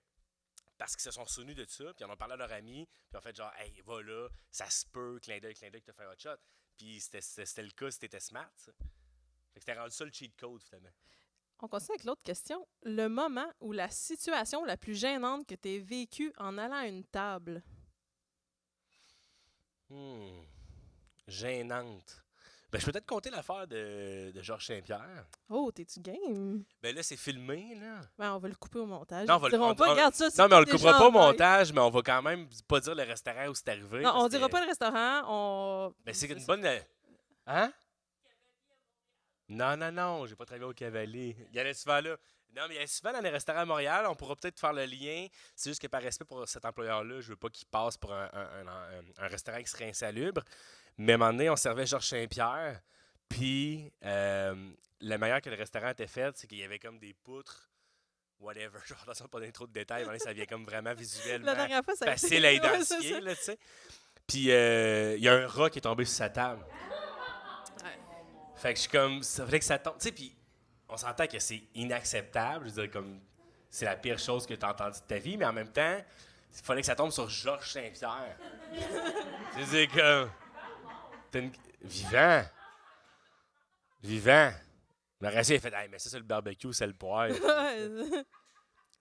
[SPEAKER 2] parce qu'ils se sont souvenus de ça, puis on en parlé à leurs amis, puis en fait genre, hey, va là, ça se peut, clin d'œil, que t'as fait un hot shot. Puis c'était le cas si t'étais smart, ça. Fait que c'était rendu ça le cheat code, finalement.
[SPEAKER 1] On continue avec l'autre question. Le moment ou la situation la plus gênante que tu aies vécue en allant à une table?
[SPEAKER 2] Gênante. Ben, je peux peut-être compter l'affaire de Georges Saint-Pierre.
[SPEAKER 1] Oh, t'es-tu game?
[SPEAKER 2] Ben là, c'est filmé, là.
[SPEAKER 1] Ben, on va le couper au montage.
[SPEAKER 2] Non,
[SPEAKER 1] Ils diront pas, regarde ça, c'est
[SPEAKER 2] non, mais on le
[SPEAKER 1] déjà
[SPEAKER 2] coupera pas au
[SPEAKER 1] en live.
[SPEAKER 2] montage, mais on va quand même pas dire le restaurant où c'est arrivé.
[SPEAKER 1] Non, on
[SPEAKER 2] parce
[SPEAKER 1] dira
[SPEAKER 2] que-
[SPEAKER 1] pas le restaurant, on...
[SPEAKER 2] Ben, c'est une
[SPEAKER 1] ça.
[SPEAKER 2] bonne. Hein? Non, j'ai pas travaillé au Cavalier. Il y allait souvent là. Non, mais il y allait souvent dans les restaurants à Montréal. On pourra peut-être faire le lien. C'est juste que par respect pour cet employeur-là, je veux pas qu'il passe pour un restaurant qui serait insalubre. Mais à un moment donné, on servait Georges Saint-Pierre. Puis, la manière que le restaurant était fait, c'est qu'il y avait comme des poutres, whatever. Genre, attention, pas donner trop de détails. À un moment donné, ça vient comme vraiment visuellement
[SPEAKER 1] La dernière fois, ça a été-
[SPEAKER 2] facile à
[SPEAKER 1] Ouais, c'est
[SPEAKER 2] identifier,
[SPEAKER 1] ça.
[SPEAKER 2] là, tu sais. Puis, il y a un rat qui est tombé sur sa table.
[SPEAKER 1] Ouais.
[SPEAKER 2] Fait que je suis comme, ça fallait que ça tombe. Tu sais, puis on s'entend que c'est inacceptable. Je veux dire, comme, c'est la pire chose que tu as entendue de ta vie, mais en même temps, il fallait que ça tombe sur Georges Saint-Pierre. C'est comme, vivant. Le reste, il a fait, hey, mais ça, c'est le barbecue, c'est le poêle.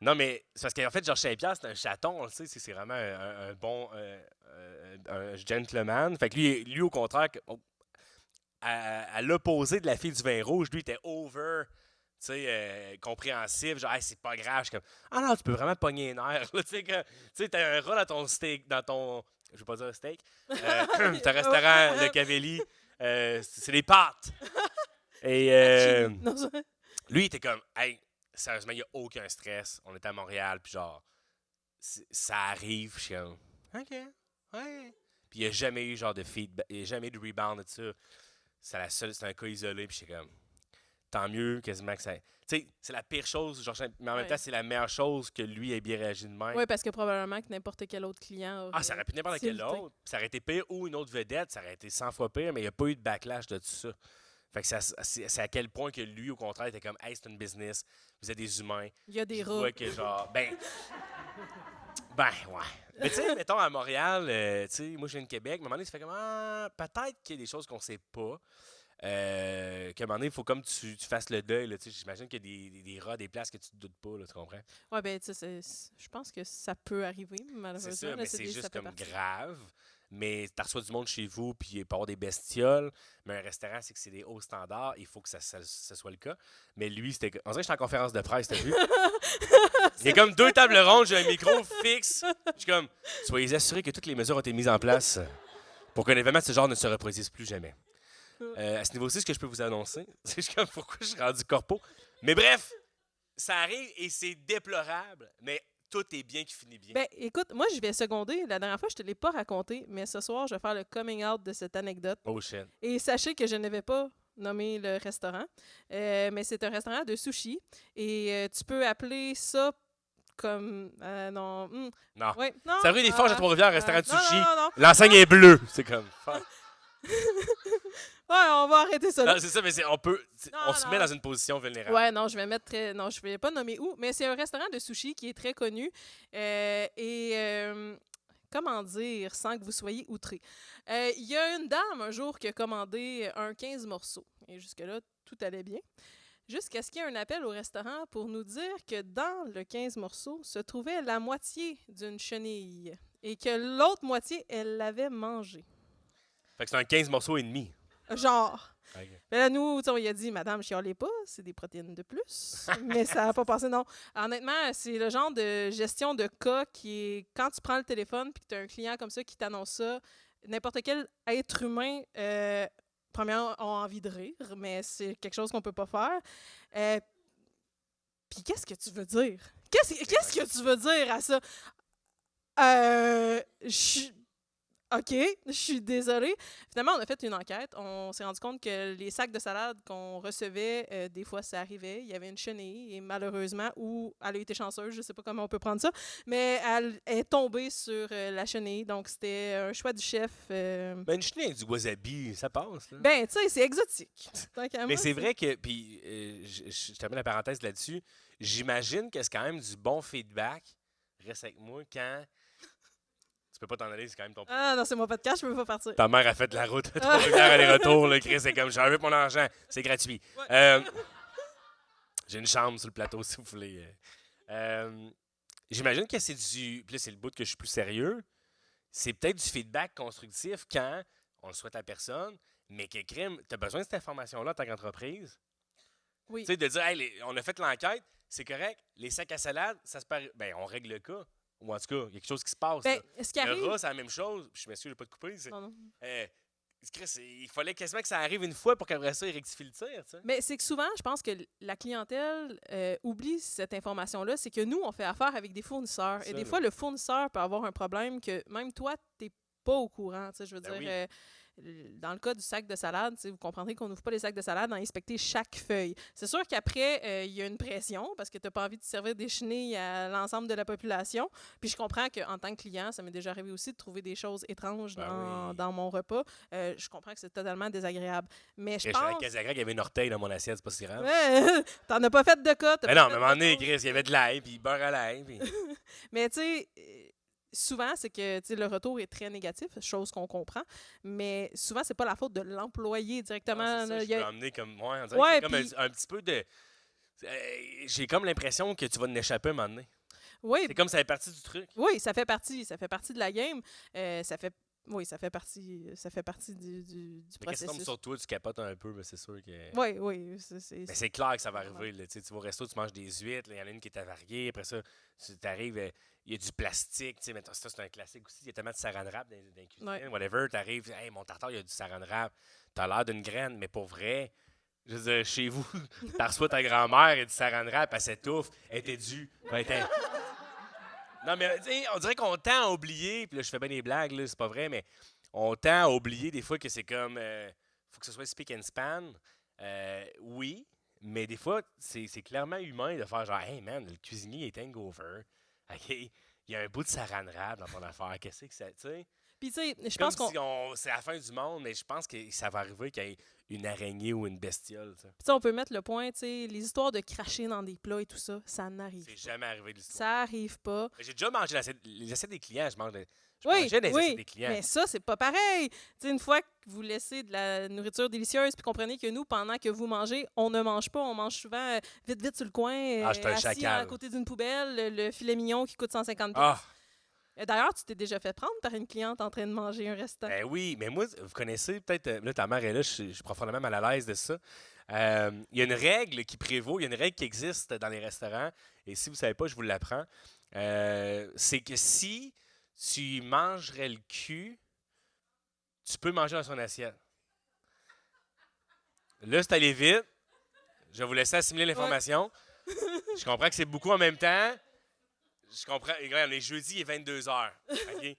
[SPEAKER 2] Non, mais c'est parce qu'en fait, Georges Saint-Pierre, c'est un chaton, on le sait, c'est vraiment un bon un gentleman. Fait que lui au contraire, à l'opposé de la fille du vin rouge, lui était over, tu sais, compréhensif, genre, hey, c'est pas grave. Je suis comme, ah non, tu peux vraiment pogner les nerfs. Tu sais, t'as un rat dans ton steak, je veux pas dire steak, ton restaurant, le Cavelli, c'est les pâtes. Et
[SPEAKER 1] Non, ça-
[SPEAKER 2] lui, il était comme, hey, sérieusement, il n'y a aucun stress. On est à Montréal, puis genre, ça arrive. Je suis comme, OK, ouais. Puis il n'y a jamais eu genre de feedback, il n'y a jamais eu de rebound de ça. C'est un cas isolé, puis je suis comme, tant mieux, quasiment que ça. Tu sais, c'est la pire chose, genre, mais en même
[SPEAKER 1] Ouais.
[SPEAKER 2] temps, c'est la meilleure chose que lui ait bien réagi de même.
[SPEAKER 1] Oui, parce que probablement que n'importe quel auel client
[SPEAKER 2] Ah, ça aurait pu n'importe quel autre. Puis ça aurait été pire, ou une autre vedette, ça aurait été 100 fois pire, mais il n'y a pas eu de backlash de tout ça. Fait que c'est à quel point que lui, au contraire, était comme, hey, c'est une business, vous êtes des humains.
[SPEAKER 1] Il y a des
[SPEAKER 2] Je
[SPEAKER 1] rats.
[SPEAKER 2] vois que genre, ouais. Mais tu sais, mettons à Montréal, tu sais, moi je viens de Québec, mais à un moment donné, ça fait comme, ah, peut-être qu'il y a des choses qu'on sait pas. Qu'à un moment donné, il faut comme tu fasses le deuil, là, tu sais, j'imagine qu'il y a des rats, des places que tu te doutes pas, là, tu comprends?
[SPEAKER 1] Oui, ben, tu sais, je pense que ça peut arriver, malheureusement.
[SPEAKER 2] C'est ça,
[SPEAKER 1] là,
[SPEAKER 2] mais c'est
[SPEAKER 1] ça
[SPEAKER 2] juste
[SPEAKER 1] fait
[SPEAKER 2] comme
[SPEAKER 1] partie.
[SPEAKER 2] grave. Mais tu reçois du monde chez vous, puis il peut y avoir des bestioles. Mais un restaurant, c'est que c'est des hauts standards. Il faut que ça soit le cas. Mais lui, c'était. On dirait que j'étais en conférence de presse, t'as vu? Il y a comme 2 tables rondes, j'ai un micro fixe. Je suis comme, soyez assurés que toutes les mesures ont été mises en place pour qu'un événement de ce genre ne se reproduise plus jamais. À ce niveau-ci, ce que je peux vous annoncer, c'est juste comme pourquoi je suis rendu corpo. Mais bref, ça arrive et c'est déplorable. Mais tout est bien qui finit bien.
[SPEAKER 1] Ben, écoute, moi, je vais seconder. La dernière fois, je te l'ai pas raconté, mais ce soir, je vais faire le coming out de cette anecdote.
[SPEAKER 2] Oh shit.
[SPEAKER 1] Et sachez que je ne vais pas nommer le restaurant, mais c'est un restaurant de sushi. Et tu peux appeler ça comme... non.
[SPEAKER 2] Non.
[SPEAKER 1] Ouais, non.
[SPEAKER 2] Ça rue des Forges à Trois-Rivières, restaurant de
[SPEAKER 1] non,
[SPEAKER 2] sushi.
[SPEAKER 1] non.
[SPEAKER 2] L'enseigne est bleue. C'est comme. Fuck.
[SPEAKER 1] Ouais, on va arrêter ça. là.
[SPEAKER 2] Non, c'est ça, mais on se met
[SPEAKER 1] non.
[SPEAKER 2] dans une position vulnérable.
[SPEAKER 1] Ouais, non, je vais mettre non, je vais pas nommer où, mais c'est un restaurant de sushi qui est très connu. Comment dire sans que vous soyez outrés? Il y a une dame un jour qui a commandé un 15 morceaux. Et jusque-là, tout allait bien. Jusqu'à ce qu'il y ait un appel au restaurant pour nous dire que dans le 15 morceaux se trouvait la moitié d'une chenille et que l'autre moitié, elle l'avait mangée.
[SPEAKER 2] Fait que c'est un 15 morceaux et demi.
[SPEAKER 1] Genre.
[SPEAKER 2] OK.
[SPEAKER 1] Mais là, nous, on lui a dit, Madame, chialez pas, c'est des protéines de plus. Mais ça n'a pas passé, non. Honnêtement, c'est le genre de gestion de cas qui est, quand tu prends le téléphone puis que tu as un client comme ça qui t'annonce ça, n'importe quel être humain, premièrement, a envie de rire, mais c'est quelque chose qu'on peut pas faire. Puis qu'est-ce que tu veux dire? Qu'est-ce que tu veux dire à ça? OK, je suis désolée. Finalement, on a fait une enquête. On s'est rendu compte que les sacs de salade qu'on recevait, des fois, ça arrivait. Il y avait une chenille et malheureusement, ou elle a été chanceuse, je ne sais pas comment on peut prendre ça, mais elle est tombée sur la chenille. Donc, c'était un choix du chef.
[SPEAKER 2] Ben, une chenille avec du wasabi, ça passe. Là.
[SPEAKER 1] Ben, tu sais, c'est exotique. Tant qu'à
[SPEAKER 2] Mais
[SPEAKER 1] moi,
[SPEAKER 2] c'est vrai que, puis je termine la parenthèse là-dessus, j'imagine que c'est quand même du bon feedback. Reste avec moi quand. Tu peux pas t'en aller, c'est quand même ton
[SPEAKER 1] Ah non, c'est mon podcast, je peux pas partir.
[SPEAKER 2] Ta mère a fait de la route, 3 heures aller-retour, là, Chris, c'est comme, j'ai enlevé mon argent, c'est gratuit.
[SPEAKER 1] Ouais.
[SPEAKER 2] J'ai une chambre sur le plateau, si vous voulez. J'imagine que c'est du, puis là, c'est le bout que je suis plus sérieux, c'est peut-être du feedback constructif quand on le souhaite à personne, mais que crime, tu as besoin de cette information-là en tant qu'entreprise.
[SPEAKER 1] Oui.
[SPEAKER 2] Tu sais, de dire, hey, on a fait l'enquête, c'est correct, les sacs à salade, ça se parie. Ben, on règle le cas. Ou en tout cas, il y a quelque chose qui se passe.
[SPEAKER 1] Ben,
[SPEAKER 2] Là.
[SPEAKER 1] ce qui
[SPEAKER 2] Le
[SPEAKER 1] arrive...
[SPEAKER 2] rat, c'est la même chose. Puis je m'excuse, je vais pas te couper.
[SPEAKER 1] Non, non.
[SPEAKER 2] Il fallait quasiment que ça arrive une fois pour qu'après ça, il rectifie le tir. Tu sais.
[SPEAKER 1] Mais c'est que souvent, je pense que la clientèle oublie cette information-là. C'est que nous, on fait affaire avec des fournisseurs.
[SPEAKER 2] Ça,
[SPEAKER 1] Et des
[SPEAKER 2] là.
[SPEAKER 1] fois, le fournisseur peut avoir un problème que même toi, tu n'es pas au courant. Tu sais, je veux
[SPEAKER 2] Ben
[SPEAKER 1] dire, dans le cas du sac de salade, tu sais, vous comprendrez qu'on n'ouvre pas les sacs de salade à inspecter chaque feuille. C'est sûr qu'après, il y a une pression parce que tu n'as pas envie de servir des chenilles à l'ensemble de la population. Puis je comprends qu'en tant que client, ça m'est déjà arrivé aussi de trouver des choses étranges
[SPEAKER 2] Ben oui.
[SPEAKER 1] dans mon repas. Je comprends que c'est totalement désagréable. Mais je
[SPEAKER 2] Et
[SPEAKER 1] pense...
[SPEAKER 2] Casagrec, il y avait une orteil dans mon assiette, c'est pas si grave.
[SPEAKER 1] Ouais, t'en as pas fait de cas.
[SPEAKER 2] Mais non, mais à un moment donné, Chris, il y avait de l'ail, puis beurre à l'ail. Puis...
[SPEAKER 1] Mais tu sais, souvent, c'est que tu sais, le retour est très négatif, chose qu'on comprend. Mais souvent, c'est pas la faute de l'employé directement.
[SPEAKER 2] Ah, c'est ça,
[SPEAKER 1] là.
[SPEAKER 2] je
[SPEAKER 1] Il y
[SPEAKER 2] peux
[SPEAKER 1] a-
[SPEAKER 2] emmener comme. Ouais, on dirait
[SPEAKER 1] Ouais,
[SPEAKER 2] que c'est
[SPEAKER 1] puis-
[SPEAKER 2] comme un petit peu de. J'ai comme l'impression que tu vas en échapper un moment donné.
[SPEAKER 1] Oui,
[SPEAKER 2] C'est comme ça fait partie du truc.
[SPEAKER 1] oui, ça fait partie de la game. Oui, ça fait partie du
[SPEAKER 2] Mais qu'est-ce qui tombe
[SPEAKER 1] processus.
[SPEAKER 2] sur toi, tu capotes un peu, mais c'est sûr que.
[SPEAKER 1] Oui, oui,
[SPEAKER 2] Mais c'est clair que ça va arriver. Là. Tu vas au resto, tu manges des huîtres, il y en a une qui est avariée. Après ça, tu arrives, il y a du plastique. Tu sais, mettons, ça, c'est un classique aussi. Il y a tellement de saran wrap dans les cuisines,
[SPEAKER 1] Ouais.
[SPEAKER 2] whatever. Tu arrives, hey, mon tartare, il y a du saran wrap. Tu as l'air d'une graine, mais pour vrai, je veux dire, chez vous, tu reçois ta grand-mère et du saran wrap, elle s'étouffe, elle était due. Elle était... Non, mais tu sais, on dirait qu'on tend à oublier, puis là, je fais bien des blagues, là, c'est pas vrai, mais on tend à oublier des fois que c'est comme. Faut que ce soit speak and span. Oui, mais des fois, c'est clairement humain de faire genre, hey man, le cuisinier est hangover. OK? Il y a un bout de saran wrap dans ton affaire. Qu'est-ce que ça. Tu sais?
[SPEAKER 1] Puis tu sais, je
[SPEAKER 2] Comme
[SPEAKER 1] pense qu'on...
[SPEAKER 2] si c'est la fin du monde, mais je pense que ça va arriver qu'il y ait une araignée ou une bestiole. Tu sais.
[SPEAKER 1] Puis tu sais, on peut mettre le point, tu sais, les histoires de cracher dans des plats et tout ça, ça n'arrive
[SPEAKER 2] C'est
[SPEAKER 1] pas.
[SPEAKER 2] jamais arrivé de l'histoire.
[SPEAKER 1] Ça arrive pas.
[SPEAKER 2] Mais j'ai déjà mangé les assiettes des clients. Je
[SPEAKER 1] Oui,
[SPEAKER 2] mangeais des
[SPEAKER 1] oui,
[SPEAKER 2] assiettes des clients.
[SPEAKER 1] mais ça, c'est pas pareil. Tu sais, une fois que vous laissez de la nourriture délicieuse, puis comprenez que nous, pendant que vous mangez, on ne mange pas. On mange souvent vite, vite sur le coin,
[SPEAKER 2] Ah, j'étais un
[SPEAKER 1] assis
[SPEAKER 2] chacal.
[SPEAKER 1] à côté d'une poubelle, le filet mignon qui coûte 150
[SPEAKER 2] Ah!
[SPEAKER 1] D'ailleurs, tu t'es déjà fait prendre par une cliente en train de manger un restant.
[SPEAKER 2] Ben oui, mais moi, vous connaissez peut-être, là, ta mère est là, je suis profondément mal à l'aise de ça. Il y a une règle qui prévaut, il y a une règle qui existe dans les restaurants, et si vous ne savez pas, je vous l'apprends. C'est que si tu mangerais le cul, tu peux manger dans son assiette. Là, c'est allé vite. Je vais vous laisser assimiler l'information. Je comprends que c'est beaucoup en même temps. Je comprends. Regarde, on est jeudi, il est 22h. OK?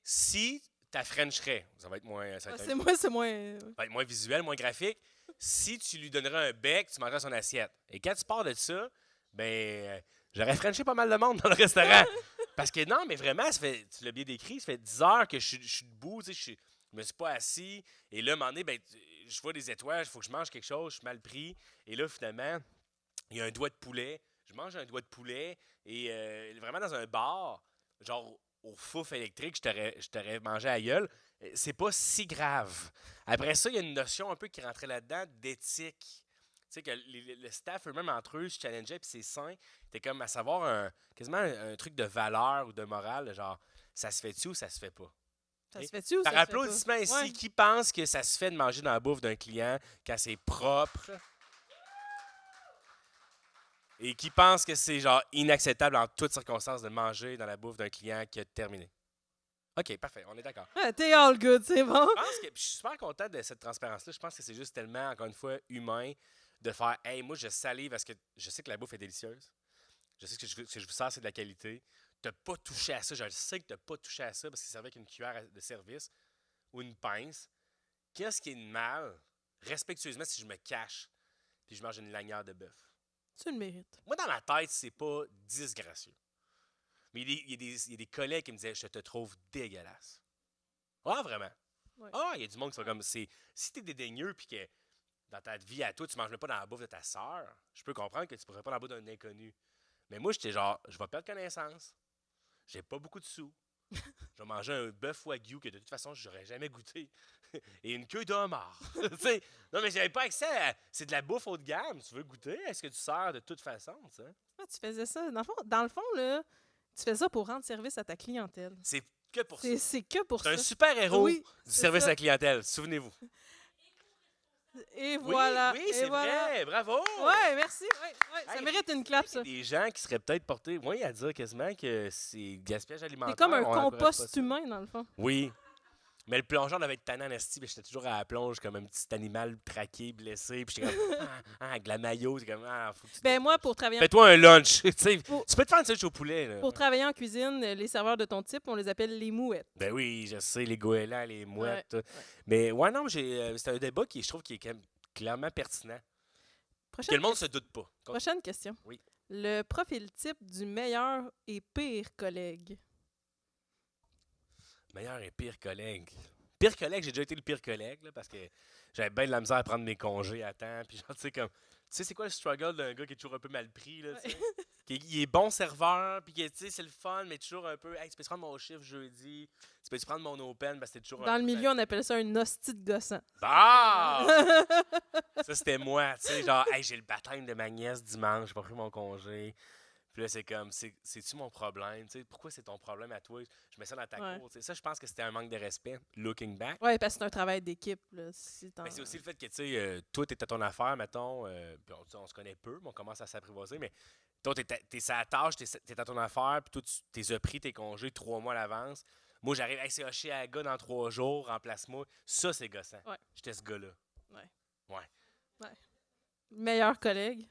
[SPEAKER 2] Si ta frencherais, ça va être moins. Ça va être
[SPEAKER 1] C'est moins...
[SPEAKER 2] ça va être moins visuel, moins graphique. Si tu lui donnerais un bec, tu mangerais son assiette. Et quand tu pars de ça, ben, j'aurais frenché pas mal de monde dans le restaurant. Parce que non, mais vraiment, tu l'as bien décrit, ça fait 10 heures que je suis debout, tu sais, je me suis pas assis. Et là, à un moment donné, ben, je vois des étoiles, il faut que je mange quelque chose, je suis mal pris. Et là, finalement, il y a un doigt de poulet. Je mange un doigt de poulet et vraiment dans un bar, genre au fouf électrique, je t'aurais mangé à la gueule. C'est pas si grave. Après ça, il y a une notion un peu qui rentrait là-dedans d'éthique. Tu sais, que le staff eux-mêmes entre eux se challengeaient, puis c'est sain. T'es comme à savoir quasiment un truc de valeur ou de morale, genre, ça se fait-tu ou ça se fait pas?
[SPEAKER 1] Ça
[SPEAKER 2] Ok?
[SPEAKER 1] se fait-tu ou
[SPEAKER 2] Par
[SPEAKER 1] ça se fait pas?
[SPEAKER 2] applaudissement ici,
[SPEAKER 1] Ouais.
[SPEAKER 2] qui pense que ça se fait de manger dans la bouffe d'un client quand c'est propre? Et qui pense que c'est genre inacceptable en toutes circonstances de manger dans la bouffe d'un client qui a terminé? OK, parfait, on est d'accord.
[SPEAKER 1] Ouais, t'es all good, c'est bon.
[SPEAKER 2] Je pense que puis je suis super content de cette transparence-là. Je pense que c'est juste tellement, encore une fois, humain de faire hey, moi, je salive parce que je sais que la bouffe est délicieuse. Je sais que ce que je vous sers, c'est de la qualité. T'as pas touché à ça. Je le sais que t'as pas touché à ça parce que c'est servi avec une cuillère de service ou une pince. Qu'est-ce qui est de mal, respectueusement, si je me cache puis je mange une lanière de bœuf?
[SPEAKER 1] Tu le mérites.
[SPEAKER 2] Moi, dans la tête, c'est pas disgracieux. Mais il y a des collègues qui me disaient je te trouve dégueulasse. Ah, vraiment?
[SPEAKER 1] Ouais.
[SPEAKER 2] Ah, il y a du monde qui sont comme si t'es dédaigneux puis que dans ta vie à toi, tu manges même pas dans la bouffe de ta sœur, je peux comprendre que tu pourrais pas dans la bouffe d'un inconnu. Mais moi, j'étais genre, je vais perdre connaissance. J'ai pas beaucoup de sous. Je vais manger un bœuf wagyu que de toute façon, j'aurais jamais goûté. Et une queue de homard. Tu sais, non, mais j'avais pas accès à. C'est de la bouffe haut de gamme. Tu veux goûter? Est-ce que tu sers de toute façon? Tu sais?
[SPEAKER 1] Ah, tu faisais ça. Dans le fond, là, tu fais ça pour rendre service à ta clientèle.
[SPEAKER 2] C'est que pour ça.
[SPEAKER 1] C'est que pour
[SPEAKER 2] C'est
[SPEAKER 1] ça.
[SPEAKER 2] un super héros
[SPEAKER 1] Oui,
[SPEAKER 2] du
[SPEAKER 1] c'est
[SPEAKER 2] service
[SPEAKER 1] ça.
[SPEAKER 2] à la clientèle. Souvenez-vous.
[SPEAKER 1] Et
[SPEAKER 2] Oui,
[SPEAKER 1] voilà.
[SPEAKER 2] oui,
[SPEAKER 1] et
[SPEAKER 2] c'est
[SPEAKER 1] voilà.
[SPEAKER 2] vrai. Bravo.
[SPEAKER 1] Ouais, merci. Ouais, ça
[SPEAKER 2] Hey,
[SPEAKER 1] mérite une clap, ça.
[SPEAKER 2] Il y a des gens qui seraient peut-être portés, oui, à dire quasiment que c'est gaspillage alimentaire.
[SPEAKER 1] C'est comme un
[SPEAKER 2] on encourage pas
[SPEAKER 1] compost
[SPEAKER 2] ça.
[SPEAKER 1] humain, dans le fond.
[SPEAKER 2] Oui. Mais le plongeur devait être tannant en esti, mais j'étais toujours à la plonge comme un petit animal traqué, blessé, puis j'étais comme avec la maillot, c'est comme faut que tu
[SPEAKER 1] Ben moi, pour travailler,
[SPEAKER 2] fais-toi un lunch, tu sais.
[SPEAKER 1] Pour-
[SPEAKER 2] Tu peux te faire une sandwich au poulet là.
[SPEAKER 1] pour travailler en cuisine, les serveurs de ton type, on les appelle les mouettes.
[SPEAKER 2] Ben oui, je sais les goélands, les mouettes.
[SPEAKER 1] Ouais,
[SPEAKER 2] Mais ouais non, c'est un débat qui je trouve qui est quand même clairement pertinent. Que
[SPEAKER 1] Prochaine,
[SPEAKER 2] le monde se doute pas.
[SPEAKER 1] prochaine question.
[SPEAKER 2] Oui.
[SPEAKER 1] Le profil type du meilleur et pire collègue.
[SPEAKER 2] Meilleur et pire collègue. Pire collègue, j'ai déjà été le pire collègue, là, parce que j'avais bien de la misère à prendre mes congés à temps. Puis, genre, tu sais, comme. Tu sais, c'est quoi le struggle d'un gars qui est toujours un peu mal pris, là, tu sais? Il est bon serveur, puis, tu sais, c'est le fun, mais toujours un peu. Hey, tu peux prendre mon chiffre jeudi? Tu peux prendre mon open? Parce que c'était toujours
[SPEAKER 1] Dans
[SPEAKER 2] un
[SPEAKER 1] le
[SPEAKER 2] peu
[SPEAKER 1] milieu, on appelle ça un hostie de gossant.
[SPEAKER 2] Bah! Ça, c'était moi, tu sais, genre, hey, j'ai le baptême de ma nièce dimanche, j'ai pas pris mon congé. Puis là, c'est comme, c'est-tu mon problème? Tu sais, pourquoi c'est ton problème à toi? Je mets ça dans ta
[SPEAKER 1] Ouais.
[SPEAKER 2] cour. Tu sais, ça, je pense que c'était un manque de respect, looking back.
[SPEAKER 1] Ouais, parce que c'est un travail d'équipe. Là, si t'en-
[SPEAKER 2] Mais c'est aussi le fait que, tu sais, toi, t'es à ton affaire, mettons, puis on se connaît peu, mais on commence à s'apprivoiser, mais toi, t'es à la tâche, t'es à ton affaire, puis toi, tu t'es pris tes congés 3 mois à l'avance. Moi, j'arrive, hey, c'est hoché à la gars dans 3 jours, remplace-moi. Ça, c'est gossant.
[SPEAKER 1] Ouais.
[SPEAKER 2] J'étais ce gars-là.
[SPEAKER 1] Meilleur collègue.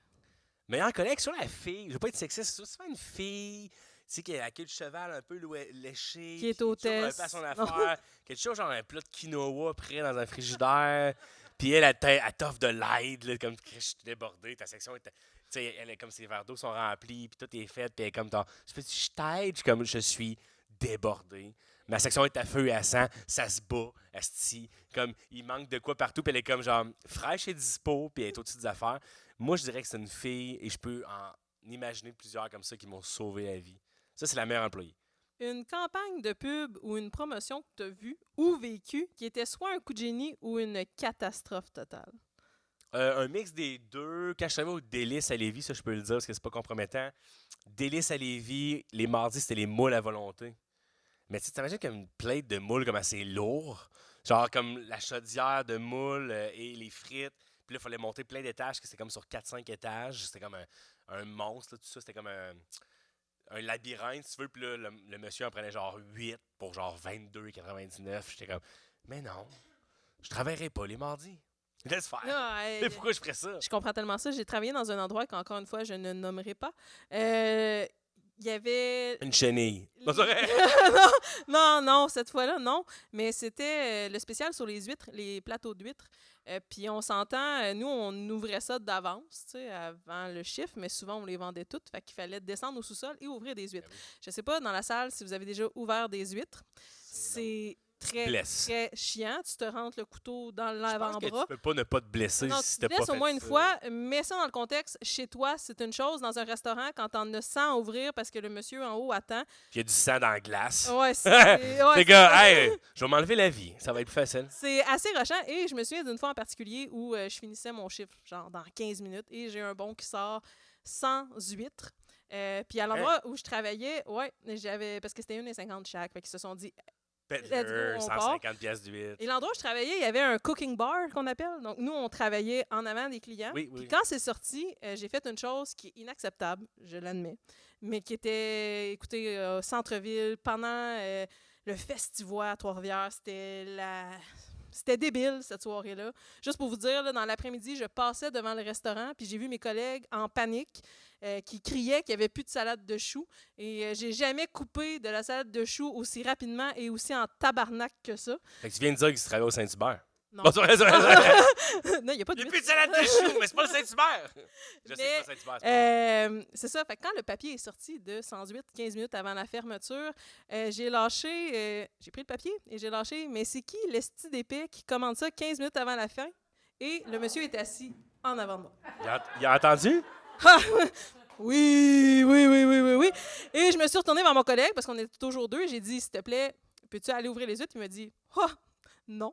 [SPEAKER 2] Meilleur collègue sur la fille. Je veux pas être sexiste, c'est souvent une fille, tu sais, qui a la queue de cheval un peu léchée.
[SPEAKER 1] Qui est
[SPEAKER 2] toujours
[SPEAKER 1] hôtesse.
[SPEAKER 2] un peu à son
[SPEAKER 1] Non.
[SPEAKER 2] affaire. Qui a toujours genre un plat de quinoa prêt dans un frigidaire. Puis elle t'offre de l'aide, là, comme je suis débordé. Ta section est. Tu sais, elle est comme ses verres d'eau sont remplis, puis tout est fait, puis elle est comme ton. Je t'aide, je suis comme je suis débordé. Ma section est à feu et à sang, ça se bat, asti. Comme il manque de quoi partout, puis elle est comme genre fraîche et dispo, puis elle est au-dessus des affaires. Moi, je dirais que c'est une fille, et je peux en imaginer plusieurs comme ça qui m'ont sauvé la vie. Ça, c'est la meilleure employée.
[SPEAKER 1] Une campagne de pub ou une promotion que tu as vue ou vécue qui était soit un coup de génie ou une catastrophe totale.
[SPEAKER 2] Un mix des deux. Quand je travaillais au Délice à Lévis, ça, je peux le dire parce que c'est pas compromettant. Délice à Lévis, les mardis, c'était les moules à volonté. Mais tu t'imagines comme une plate de moules comme assez lourd. Genre comme la chaudière de moules et les frites. Puis là, il fallait monter plein d'étages, que c'était comme sur 4-5 étages. C'était comme un monstre, là, tout ça. C'était comme un labyrinthe, si tu veux. Puis là, le monsieur en prenait genre 8 pour genre 22,99. J'étais comme, mais non, je travaillerai pas les mardis. Laisse faire.
[SPEAKER 1] Ah,
[SPEAKER 2] Mais pourquoi je ferais ça?
[SPEAKER 1] Je comprends tellement ça. J'ai travaillé dans un endroit qu'encore une fois, je ne nommerai pas. Il y avait...
[SPEAKER 2] Une chenille. Non, c'est vrai?
[SPEAKER 1] non, cette fois-là, non. Mais c'était le spécial sur les huîtres, les plateaux d'huîtres. Puis on s'entend, nous, on ouvrait ça d'avance, tu sais, avant le chiffre, mais souvent, on les vendait toutes. Fait qu'il fallait descendre au sous-sol et ouvrir des huîtres.
[SPEAKER 2] Ben oui.
[SPEAKER 1] Je sais pas, dans la salle, si vous avez déjà ouvert des huîtres. C'est très,
[SPEAKER 2] Blesse.
[SPEAKER 1] très chiant. Tu te rentres le couteau dans
[SPEAKER 2] Je pense que
[SPEAKER 1] l'avant-bras.
[SPEAKER 2] tu peux pas ne pas te blesser
[SPEAKER 1] Non,
[SPEAKER 2] si
[SPEAKER 1] tu te
[SPEAKER 2] t'as pas
[SPEAKER 1] blesses
[SPEAKER 2] fait
[SPEAKER 1] au moins une
[SPEAKER 2] ça.
[SPEAKER 1] fois. Mets ça dans le contexte. Chez toi, c'est une chose. Dans un restaurant, quand t'en as 100 à ouvrir parce que le monsieur en haut attend.
[SPEAKER 2] Puis il y a du sang dans la glace.
[SPEAKER 1] Ouais,
[SPEAKER 2] Les gars, hey, je vais m'enlever la vie. Ça va être plus facile.
[SPEAKER 1] c'est assez rochant. Et je me souviens d'une fois en particulier où je finissais mon chiffre, genre dans 15 minutes, et j'ai un bon qui sort sans huîtres. Puis à l'endroit où je travaillais, ouais, j'avais parce que c'était 1,50 chaque. Fait qu'ils se sont dit. Let's
[SPEAKER 2] Pète-le,
[SPEAKER 1] go, on part.
[SPEAKER 2] 150 pièces d'huile.
[SPEAKER 1] Et l'endroit où je travaillais, il y avait un cooking bar qu'on appelle. Donc, nous, on travaillait en avant des clients.
[SPEAKER 2] Oui,
[SPEAKER 1] Puis
[SPEAKER 2] oui.
[SPEAKER 1] quand c'est sorti, j'ai fait une chose qui est inacceptable, je l'admets, mais qui était, écoutez, au centre-ville, pendant le Festivois à Trois-Rivières. C'était débile, cette soirée-là. Juste pour vous dire, là, dans l'après-midi, je passais devant le restaurant, puis j'ai vu mes collègues en panique qui criaient qu'il n'y avait plus de salade de choux. Et j'ai jamais coupé de la salade de choux aussi rapidement et aussi en tabarnak que ça.
[SPEAKER 2] Fait que tu viens de dire qu'il se travaille au Saint-Hubert.
[SPEAKER 1] Non.
[SPEAKER 2] Bon, c'est vrai, c'est vrai, c'est vrai.
[SPEAKER 1] Non, il n'y a pas de
[SPEAKER 2] Il n'y a
[SPEAKER 1] huîtres.
[SPEAKER 2] plus de salade de choux, mais c'est pas le Saint-Hubert. Je sais que c'est pas le Saint-Hubert. c'est pas
[SPEAKER 1] C'est ça. Fait que quand le papier est sorti de 108, 15 minutes avant la fermeture, j'ai lâché, j'ai pris le papier et j'ai lâché, mais c'est qui l'esti d'épée qui commande ça 15 minutes avant la fin? Et le monsieur est assis en avant de moi.
[SPEAKER 2] Il a entendu?
[SPEAKER 1] Oui, oui, oui, oui, oui, oui. Et je me suis retournée vers mon collègue parce qu'on était toujours deux. J'ai dit, s'il te plaît, peux-tu aller ouvrir les huîtres? Il m'a dit, non.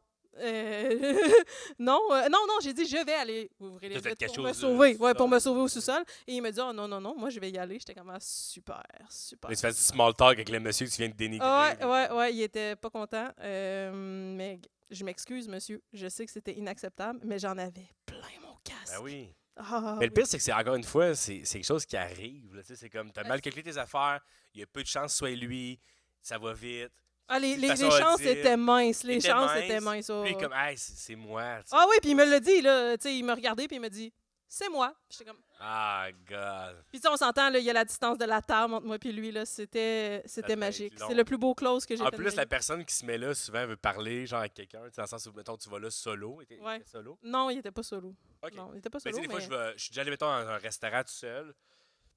[SPEAKER 1] Non, non, j'ai dit, je vais aller ouvrir les
[SPEAKER 2] T'as fait
[SPEAKER 1] huîtres
[SPEAKER 2] quelque
[SPEAKER 1] pour me
[SPEAKER 2] chose,
[SPEAKER 1] sauver. Ouais,
[SPEAKER 2] sous-sol.
[SPEAKER 1] pour me sauver au sous-sol. Et il m'a dit, oh non, non, non, moi, je vais y aller. J'étais comme, super, super.
[SPEAKER 2] Mais tu fais du small talk avec le monsieur que tu viens de dénigrer.
[SPEAKER 1] Ouais, il était pas content. Mais je m'excuse, monsieur. Je sais que c'était inacceptable, mais j'en avais plein mon casque.
[SPEAKER 2] Ben oui.
[SPEAKER 1] Ah,
[SPEAKER 2] Mais le pire, c'est que c'est encore une fois, c'est quelque chose qui arrive. Là, tu sais, c'est comme, t'as mal calculé tes affaires, il y a peu de chances que ce soit lui, ça va vite.
[SPEAKER 1] Ah, les
[SPEAKER 2] façon à
[SPEAKER 1] chances
[SPEAKER 2] dire,
[SPEAKER 1] étaient minces. Les
[SPEAKER 2] était
[SPEAKER 1] chances
[SPEAKER 2] mince,
[SPEAKER 1] étaient minces.
[SPEAKER 2] Puis comme, hey, c'est moi. tu sais.
[SPEAKER 1] Ah oui, puis il me l'a dit, là. Tu sais, il m'a regardé, puis il m'a dit, c'est moi. J'étais comme.
[SPEAKER 2] Ah, God.
[SPEAKER 1] Puis, tu sais, on s'entend, là, il y a la distance de la table entre moi et lui, là. C'était
[SPEAKER 2] devait être
[SPEAKER 1] magique.
[SPEAKER 2] long.
[SPEAKER 1] C'est le plus beau close que j'ai
[SPEAKER 2] En
[SPEAKER 1] fait. de
[SPEAKER 2] plus,
[SPEAKER 1] ma
[SPEAKER 2] la
[SPEAKER 1] vie.
[SPEAKER 2] personne qui se met là, souvent, veut parler, genre, avec quelqu'un, tu sais, dans le sens où, mettons, tu vas là solo. Il
[SPEAKER 1] Ouais.
[SPEAKER 2] était solo?
[SPEAKER 1] Non, il était pas solo.
[SPEAKER 2] OK.
[SPEAKER 1] Non, il était pas
[SPEAKER 2] Ben, tu
[SPEAKER 1] solo.
[SPEAKER 2] sais, des fois, je suis déjà allé, mettons, dans un restaurant tout seul,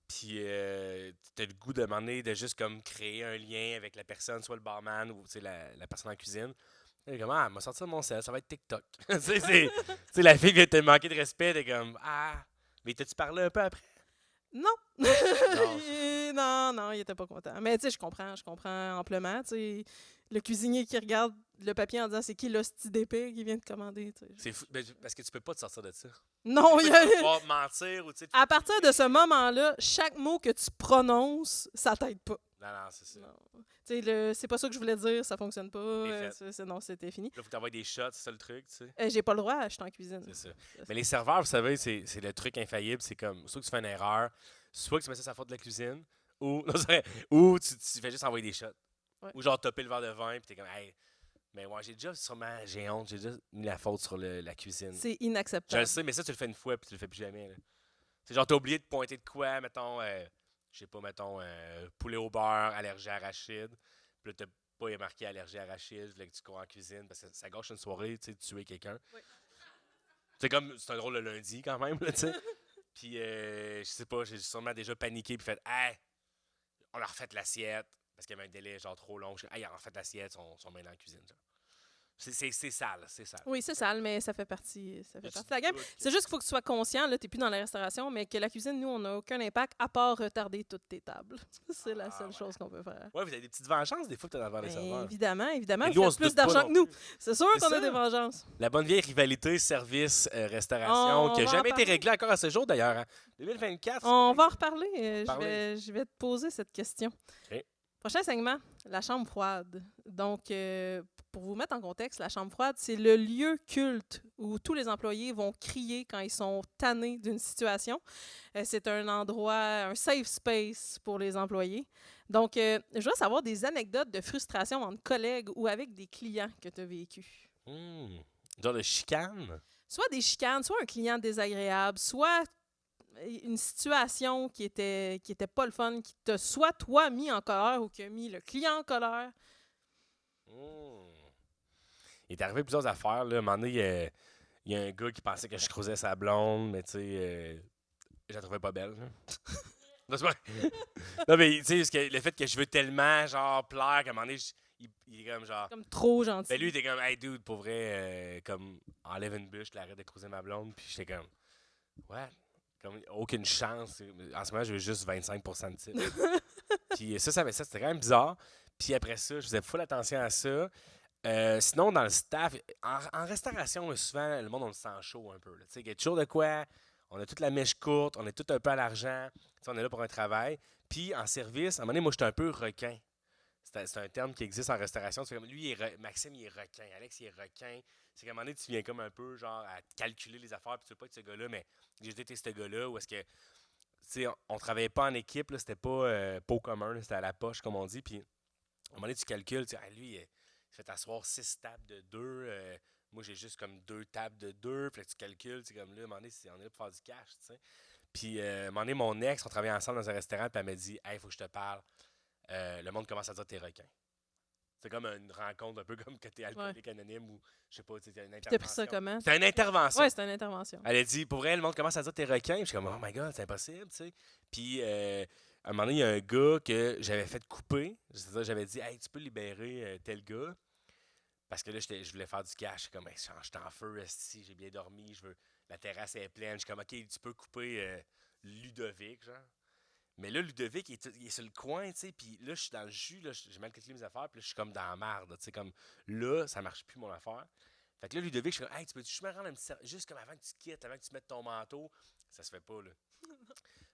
[SPEAKER 2] puis t'as le goût de demander de juste, comme, créer un lien avec la personne, soit le barman ou, tu sais, la personne en cuisine. T'es comme, elle m'a sorti de mon sel, ça va être TikTok. Tu sais, la fille vient te manquer de respect, t'es comme, mais t'as-tu parlé un peu après?
[SPEAKER 1] Non.
[SPEAKER 2] Non.
[SPEAKER 1] Non, il était pas content. Mais tu sais, je comprends amplement. Tu sais, le cuisinier qui regarde le papier en disant c'est qui l'hostie d'épée qui vient de commander. Tu sais.
[SPEAKER 2] C'est fou, ben, parce que tu peux pas te sortir de ça.
[SPEAKER 1] Non,
[SPEAKER 2] Tu
[SPEAKER 1] il
[SPEAKER 2] peux
[SPEAKER 1] y a...
[SPEAKER 2] pouvoir mentir ou, tu sais,
[SPEAKER 1] À partir de ce moment-là, chaque mot que tu prononces, ça t'aide pas.
[SPEAKER 2] Non, c'est ça.
[SPEAKER 1] Non. Tu sais, c'est pas ça que je voulais dire, ça fonctionne pas.
[SPEAKER 2] fait.
[SPEAKER 1] Non, c'était fini.
[SPEAKER 2] Là, faut que t'envoies des shots, c'est ça le truc, tu sais.
[SPEAKER 1] J'ai pas le droit, je suis en cuisine.
[SPEAKER 2] C'est ça. Mais les serveurs, vous savez, c'est le truc infaillible. C'est comme, soit que tu fais une erreur, soit que tu mets ça sur la faute de la cuisine, ou, non, c'est vrai, ou tu fais juste envoyer des shots.
[SPEAKER 1] Ouais.
[SPEAKER 2] Ou genre topper le verre de vin, puis t'es comme, hey, mais ouais, j'ai honte, j'ai déjà mis la faute sur la cuisine.
[SPEAKER 1] C'est
[SPEAKER 2] Je
[SPEAKER 1] inacceptable.
[SPEAKER 2] le sais, mais ça, tu le fais une fois, puis tu le fais plus jamais. Là. C'est genre, t'as oublié de pointer de quoi, mettons, je sais pas, mettons, poulet au beurre, allergie à arachide. Puis là, t'as pas marqué allergie à arachide, là, que tu cours en cuisine, parce que ça gâche une soirée, tu sais, de tuer quelqu'un.
[SPEAKER 1] Oui.
[SPEAKER 2] C'est comme, c'est un drôle le lundi quand même, là, tu sais. Puis, je sais pas, j'ai sûrement déjà paniqué, puis fait, hey, on a refait l'assiette, parce qu'il y avait un délai genre trop long. Hey, on a refait l'assiette, on met dans la cuisine. Genre. C'est sale, c'est sale.
[SPEAKER 1] Oui, c'est sale, mais ça fait partie de
[SPEAKER 2] Tu
[SPEAKER 1] la game.
[SPEAKER 2] doutes que-
[SPEAKER 1] C'est juste qu'il faut que tu sois conscient, là, t'es plus dans la restauration, mais que la cuisine, nous, on n'a aucun impact à part retarder toutes tes tables. C'est la seule
[SPEAKER 2] ouais.
[SPEAKER 1] chose qu'on peut faire.
[SPEAKER 2] Ouais, vous avez des petites vengeances des fois que t'as devant les
[SPEAKER 1] Ben,
[SPEAKER 2] serveurs.
[SPEAKER 1] évidemment,
[SPEAKER 2] Mais
[SPEAKER 1] vous
[SPEAKER 2] nous, on
[SPEAKER 1] faites
[SPEAKER 2] se
[SPEAKER 1] plus
[SPEAKER 2] doute pas
[SPEAKER 1] d'argent
[SPEAKER 2] non
[SPEAKER 1] que nous.
[SPEAKER 2] plus.
[SPEAKER 1] C'est sûr
[SPEAKER 2] C'est
[SPEAKER 1] qu'on a
[SPEAKER 2] ça.
[SPEAKER 1] des vengeances.
[SPEAKER 2] La bonne vieille rivalité service-restauration,
[SPEAKER 1] On
[SPEAKER 2] qui n'a
[SPEAKER 1] va en
[SPEAKER 2] jamais été
[SPEAKER 1] parler.
[SPEAKER 2] réglée encore à ce jour d'ailleurs. Hein. 2024.
[SPEAKER 1] On va en reparler. Je vais te poser cette question.
[SPEAKER 2] OK.
[SPEAKER 1] Prochain segment, la chambre froide. Donc, pour vous mettre en contexte, la chambre froide, c'est le lieu culte où tous les employés vont crier quand ils sont tannés d'une situation. C'est un endroit, un safe space pour les employés. Donc, je voudrais savoir des anecdotes de frustration entre collègues ou avec des clients que tu as vécu.
[SPEAKER 2] Genre de chicane.
[SPEAKER 1] Soit des chicanes, soit un client désagréable, soit une situation qui était pas le fun, qui t'a soit toi mis en colère ou qui a mis le client en colère.
[SPEAKER 2] Il est arrivé plusieurs affaires. Là. À un moment donné, il y a un gars qui pensait que je creusais sa blonde, mais tu sais, je la trouvais pas belle. Là. Non, c'est pas... non, mais tu sais, le fait que je veux tellement, genre, plaire, qu'à un moment donné, il est comme genre.
[SPEAKER 1] Comme trop gentil.
[SPEAKER 2] Ben lui, il était comme, hey dude, pour vrai, comme, enlève une bûche, l'arrête de croiser ma blonde. Puis j'étais comme, what? Comme, aucune chance. En ce moment, je veux juste 25% de titre. Puis ça, c'était quand même bizarre. Puis après ça, je faisais full attention à ça. Sinon, dans le staff, en restauration, souvent, le monde, on le sent chaud un peu. Tu sais, il y a toujours de quoi. On a toute la mèche courte, on est tout un peu à l'argent. Tu sais, on est là pour un travail. Puis en service, à un moment donné, moi, j'étais un peu requin. C'est un terme qui existe en restauration. C'est comme lui, Maxime, il est requin. Alex, il est requin. C'est qu'à un moment donné, tu viens comme un peu genre à calculer les affaires. Puis tu veux pas être ce gars-là, mais j'ai été ce gars-là où est-ce que. Tu sais, on travaillait pas en équipe, là, c'était pas pot commun, là, c'était à la poche, comme on dit. Puis à un moment donné, tu calcules, tu sais, ah, lui, il fait asseoir 6 tables de 2. Moi, j'ai juste comme 2 tables de 2. Puis là, tu calcules, tu sais, comme là, à un moment donné, on est là pour faire du cash, tu sais. Puis à un moment donné, mon ex, on travaillait ensemble dans un restaurant, puis elle m'a dit, hey, il faut que je te parle. Le monde commence à dire t'es requin. C'est comme une rencontre, un peu comme que t'es alcoolique anonyme ou je sais pas, tu sais, une intervention.
[SPEAKER 1] T'as pris ça comment?
[SPEAKER 2] C'était une intervention.
[SPEAKER 1] Ouais, c'était une intervention.
[SPEAKER 2] Elle a dit, pour vrai, le monde commence à dire t'es requin. Puis je suis comme, oh my god, c'est impossible, tu sais. Puis à un moment donné, il y a un gars que j'avais fait couper. C'est-à-dire, j'avais dit, hey, tu peux libérer tel gars. Parce que là, je voulais faire du cash. Je suis comme, hey, je suis en feu, esti, j'ai bien dormi, la terrasse est pleine. Je suis comme, ok, tu peux couper Ludovic, genre. Mais là, Ludovic, il est sur le coin, tu sais, puis là, je suis dans le jus, là, j'ai mal calculé mes affaires, puis là, je suis comme dans la merde, tu sais, comme là, ça marche plus mon affaire. Fait que là, Ludovic, je suis comme, hey, tu peux juste me rendre un petit service, juste comme avant que tu quittes, avant que tu mettes ton manteau, ça se fait pas, là.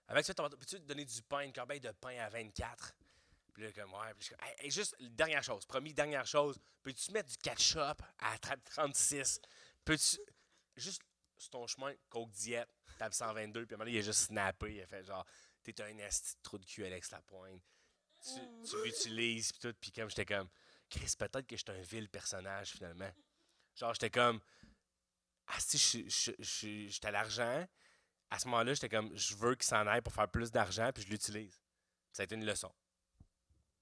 [SPEAKER 2] Avant que tu mettes ton manteau, peux-tu te donner du pain, une corbeille de pain à 24? Puis là, comme, ouais, puis je suis comme, hey, juste, dernière chose, promis, dernière chose, peux-tu mettre du ketchup à 36? Peux-tu, juste sur ton chemin, Coke Diet, table 122, puis à un moment donné, il a juste snappé, il a fait genre, t'es un esti de trou de cul, Alex Lapointe. Tu l'utilises, pis tout. Puis comme j'étais comme, Chris, peut-être que j'étais un vil personnage, finalement. Genre, j'étais comme, ah, si, j'étais à l'argent. À ce moment-là, j'étais comme, je veux qu'il s'en aille pour faire plus d'argent, puis je l'utilise. Ça a été une leçon.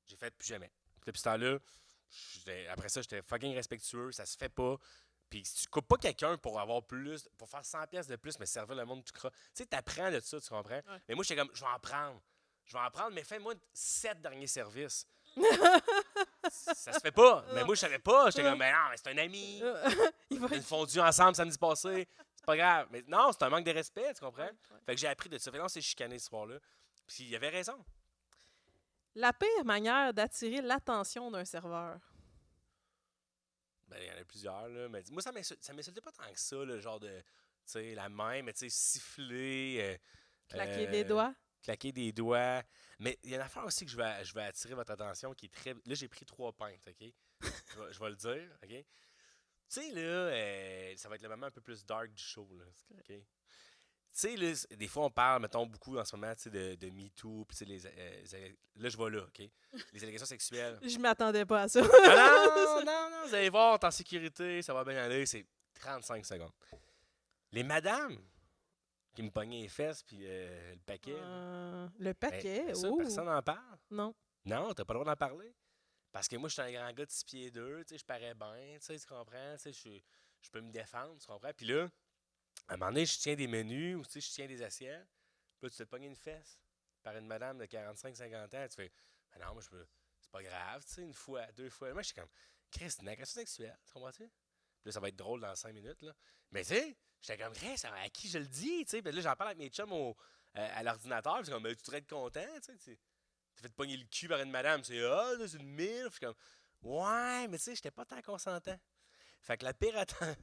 [SPEAKER 2] J'ai fait plus jamais. Puis depuis ce temps-là, après ça, j'étais fucking respectueux, ça se fait pas. Puis si tu coupes pas quelqu'un pour avoir plus, pour faire 100 pièces de plus, mais servir le monde tout croix. Tu sais, t'apprends de ça, tu comprends? Ouais. Mais moi, j'étais comme, je vais en prendre. Je vais en prendre, mais fais-moi 7 derniers services. Ça se fait pas. Mais moi, je savais pas. J'étais comme, ben non, mais c'est un ami. On a fondu ensemble samedi passé. C'est pas grave. Mais non, c'est un manque de respect, tu comprends? Ouais. Fait que j'ai appris de ça. Fait que non, c'est chicané ce soir-là. Puis il avait raison.
[SPEAKER 1] La pire manière d'attirer l'attention d'un serveur.
[SPEAKER 2] Ben, il y en a plusieurs, là. Mais moi, ça m'insultait pas tant que ça, le genre de, tu sais, la main, mais tu sais, siffler.
[SPEAKER 1] Claquer des doigts.
[SPEAKER 2] Claquer des doigts. Mais il y a une affaire aussi que je vais attirer votre attention qui est très. Là, j'ai pris 3 pintes, OK? je vais le dire, OK? Tu sais, là, ça va être le moment un peu plus dark du show, là. OK? Tu sais, là, des fois, on parle, mettons, beaucoup en ce moment, tu sais, de MeToo, puis tu sais, là, je vais là, OK? Les allégations sexuelles.
[SPEAKER 1] Je m'attendais pas à ça.
[SPEAKER 2] Non, vous allez voir, t'es en sécurité, ça va bien aller, c'est 35 secondes. Les madames qui me pognaient les fesses, puis le paquet.
[SPEAKER 1] Le paquet?
[SPEAKER 2] Ben, ça, personne n'en parle?
[SPEAKER 1] Non.
[SPEAKER 2] Non, t'as pas le droit d'en parler? Parce que moi, je suis un grand gars de 6 pieds 2, tu sais, je parais bien, tu sais, tu comprends? Tu sais, je peux me défendre, tu comprends? Puis là, à un moment donné, je tiens des menus ou tu sais, je tiens des assiettes. Puis là, tu te pognes une fesse par une madame de 45-50 ans. Tu fais, ben non, moi, c'est pas grave, tu sais, une fois, 2 fois. Moi, je suis comme, Chris, c'est une agression sexuelle, tu comprends-tu? Puis là, ça va être drôle dans 5 minutes, là. Mais tu sais, j'étais comme, Chris, à qui je le dis, tu sais? Puis là, j'en parle avec mes chums à l'ordinateur. Puis c'est comme, ben, tu devrais être content, tu sais. T'as fait pogner le cul par une madame. C'est, c'est une mille. Je suis comme, ouais, mais tu sais, j'étais pas tant consentant. Fait que la pire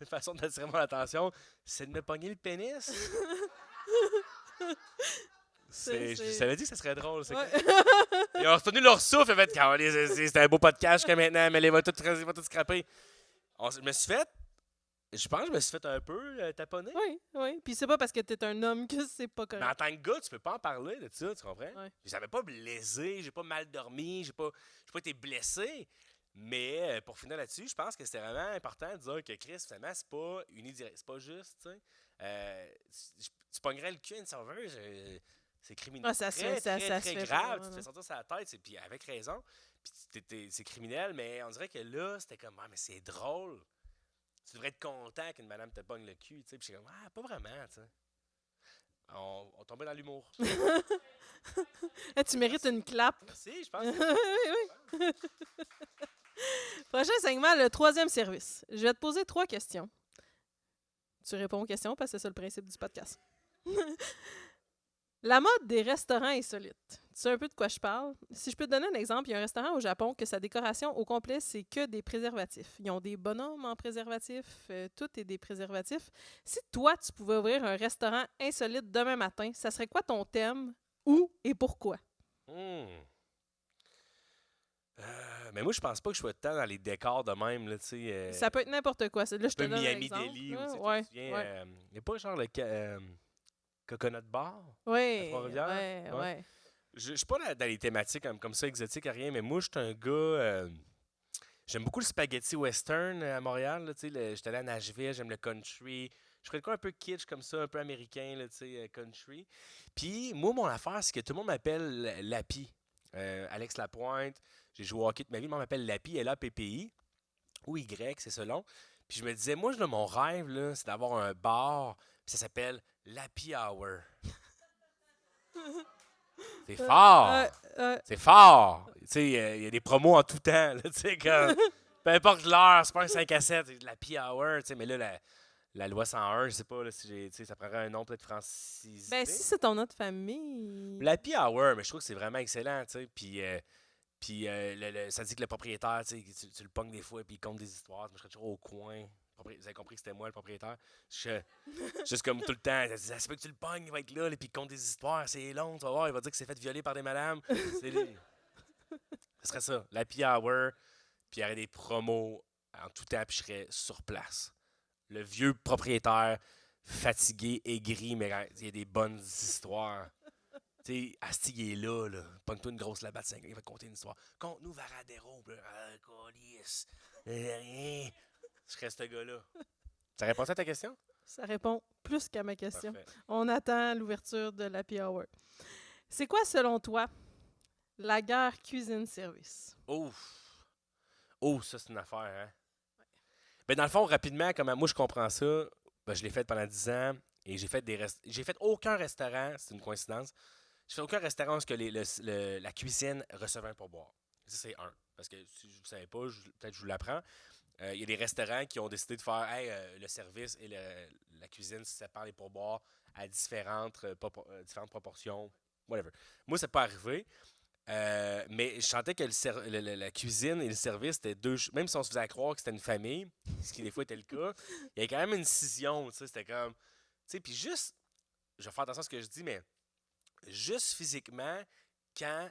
[SPEAKER 2] façon d'attirer mon attention, c'est de me pogner le pénis. Je t'avais dit que ça serait drôle. Ouais. Ils ont retenu leur souffle. Fait, c'était un beau podcast jusqu'à maintenant, mais ils vont tout scraper. Je me suis fait. Je pense que je me suis fait un peu taponner.
[SPEAKER 1] Oui. Puis c'est pas parce que t'es un homme que c'est pas correct.
[SPEAKER 2] Mais en tant que gars, tu peux pas en parler de ça, tu comprends?
[SPEAKER 1] Ouais.
[SPEAKER 2] J'avais pas blessé, j'ai pas mal dormi, j'ai pas été blessé. Mais pour finir là-dessus, je pense que c'était vraiment important de dire que Chris, finalement, c'est pas unidirect, c'est pas juste, tu sais. Tu pognerais le cul à une serveuse, c'est criminel.
[SPEAKER 1] Ça
[SPEAKER 2] très
[SPEAKER 1] se
[SPEAKER 2] grave. Tu te fais sortir sa tête, puis avec raison. Puis c'est criminel, mais on dirait que là, c'était comme, mais c'est drôle. Tu devrais être content qu'une madame te pogne le cul, tu sais. Puis je suis comme, pas vraiment, tu sais. On tombait dans l'humour.
[SPEAKER 1] Tu mérites une clap.
[SPEAKER 2] Merci, je pense.
[SPEAKER 1] Oui. Prochain segment, le troisième service. Je vais te poser 3 questions. Tu réponds aux questions parce que c'est ça le principe du podcast. La mode des restaurants insolites. Tu sais un peu de quoi je parle? Si je peux te donner un exemple, il y a un restaurant au Japon que sa décoration au complet, c'est que des préservatifs. Ils ont des bonhommes en préservatifs, tout est des préservatifs. Si toi, tu pouvais ouvrir un restaurant insolite demain matin, ça serait quoi ton thème? Où et pourquoi?
[SPEAKER 2] Hmm. Mais moi, je pense pas que je sois tant dans les décors de même, là, tu sais.
[SPEAKER 1] Ça peut être n'importe quoi. Là, je
[SPEAKER 2] Un
[SPEAKER 1] te
[SPEAKER 2] peu
[SPEAKER 1] donne un
[SPEAKER 2] Miami
[SPEAKER 1] exemple.
[SPEAKER 2] Deli, ou
[SPEAKER 1] Là.
[SPEAKER 2] tu sais, tu
[SPEAKER 1] Ouais,
[SPEAKER 2] te souviens,
[SPEAKER 1] ouais.
[SPEAKER 2] il n'y a pas genre le Coconut Bar à
[SPEAKER 1] Oui,
[SPEAKER 2] Trois-Rivières?
[SPEAKER 1] ouais,
[SPEAKER 2] Ouais.
[SPEAKER 1] ouais.
[SPEAKER 2] Je suis pas dans les thématiques comme ça exotiques à rien, mais moi, je suis un gars. J'aime beaucoup le spaghetti western à Montréal. Là, tu sais, j'étais allé à Nashville, j'aime le country. Je ferais de quoi un peu kitsch comme ça, un peu américain, là, tu sais, country. Puis, moi, mon affaire, c'est que tout le monde m'appelle Lapi. Alex Lapointe. J'ai joué au hockey toute ma vie. Moi, on m'appelle Lapi, L-A-P-P-I. Ou Y, c'est selon. Puis, je me disais, moi, mon rêve, là, c'est d'avoir un bar. Puis, ça s'appelle Lapi Hour. C'est fort! C'est fort! Tu sais, il y a des promos en tout temps, là, tu sais, comme... Peu importe l'heure, c'est pas un 5 à 7, c'est de la P-Hour, tu sais, mais là, la loi 101, je sais pas là, si tu sais, ça prendrait un nom peut-être francisé.
[SPEAKER 1] Ben, si c'est ton nom de famille.
[SPEAKER 2] La P-Hour, mais je trouve que c'est vraiment excellent, tu sais, puis ça dit que le propriétaire, tu sais, tu le pognes des fois, puis il compte des histoires. Moi, je serais toujours au coin. Vous avez compris que c'était moi le propriétaire. Juste comme tout le temps, ça se peut que tu le pognes, il va être là, puis il compte des histoires, c'est long, tu vas voir, il va dire que c'est fait violer par des madames. C'est lui. Ce serait ça, la P-Hour, puis il y aurait des promos en tout temps, puis je serais sur place. Le vieux propriétaire, fatigué, aigri, mais il y a des bonnes histoires. Tu sais, Asti, il est là. Pogne-toi une grosse labatte, il va te conter une histoire. Conte-nous Varadero, Colis. Rien. Je serais ce gars-là. Ça répond à ta question?
[SPEAKER 1] Ça répond plus qu'à ma question.
[SPEAKER 2] Parfait.
[SPEAKER 1] On attend l'ouverture de l'Happy Hour. C'est quoi, selon toi, la guerre cuisine-service?
[SPEAKER 2] Ouf. Oh, ça, c'est une affaire, hein? Ben, dans le fond, rapidement, comme moi, je comprends ça, ben, je l'ai fait pendant 10 ans et j'ai fait aucun restaurant, c'est une coïncidence. J'ai fait aucun restaurant où la cuisine recevait un pourboire. Ça, c'est un. Parce que si vous ne savez pas, peut-être je vous l'apprends. Il y a des restaurants qui ont décidé de faire hey, le service et la cuisine se séparent les pourboires à différentes proportions. Whatever. Moi, c'est pas arrivé. Mais je sentais que la cuisine et le service étaient deux. Même si on se faisait croire que c'était une famille, ce qui des fois était le cas, il y avait quand même une scission. C'était comme. Tu sais, puis juste. Je vais faire attention à ce que je dis, mais juste physiquement, quand.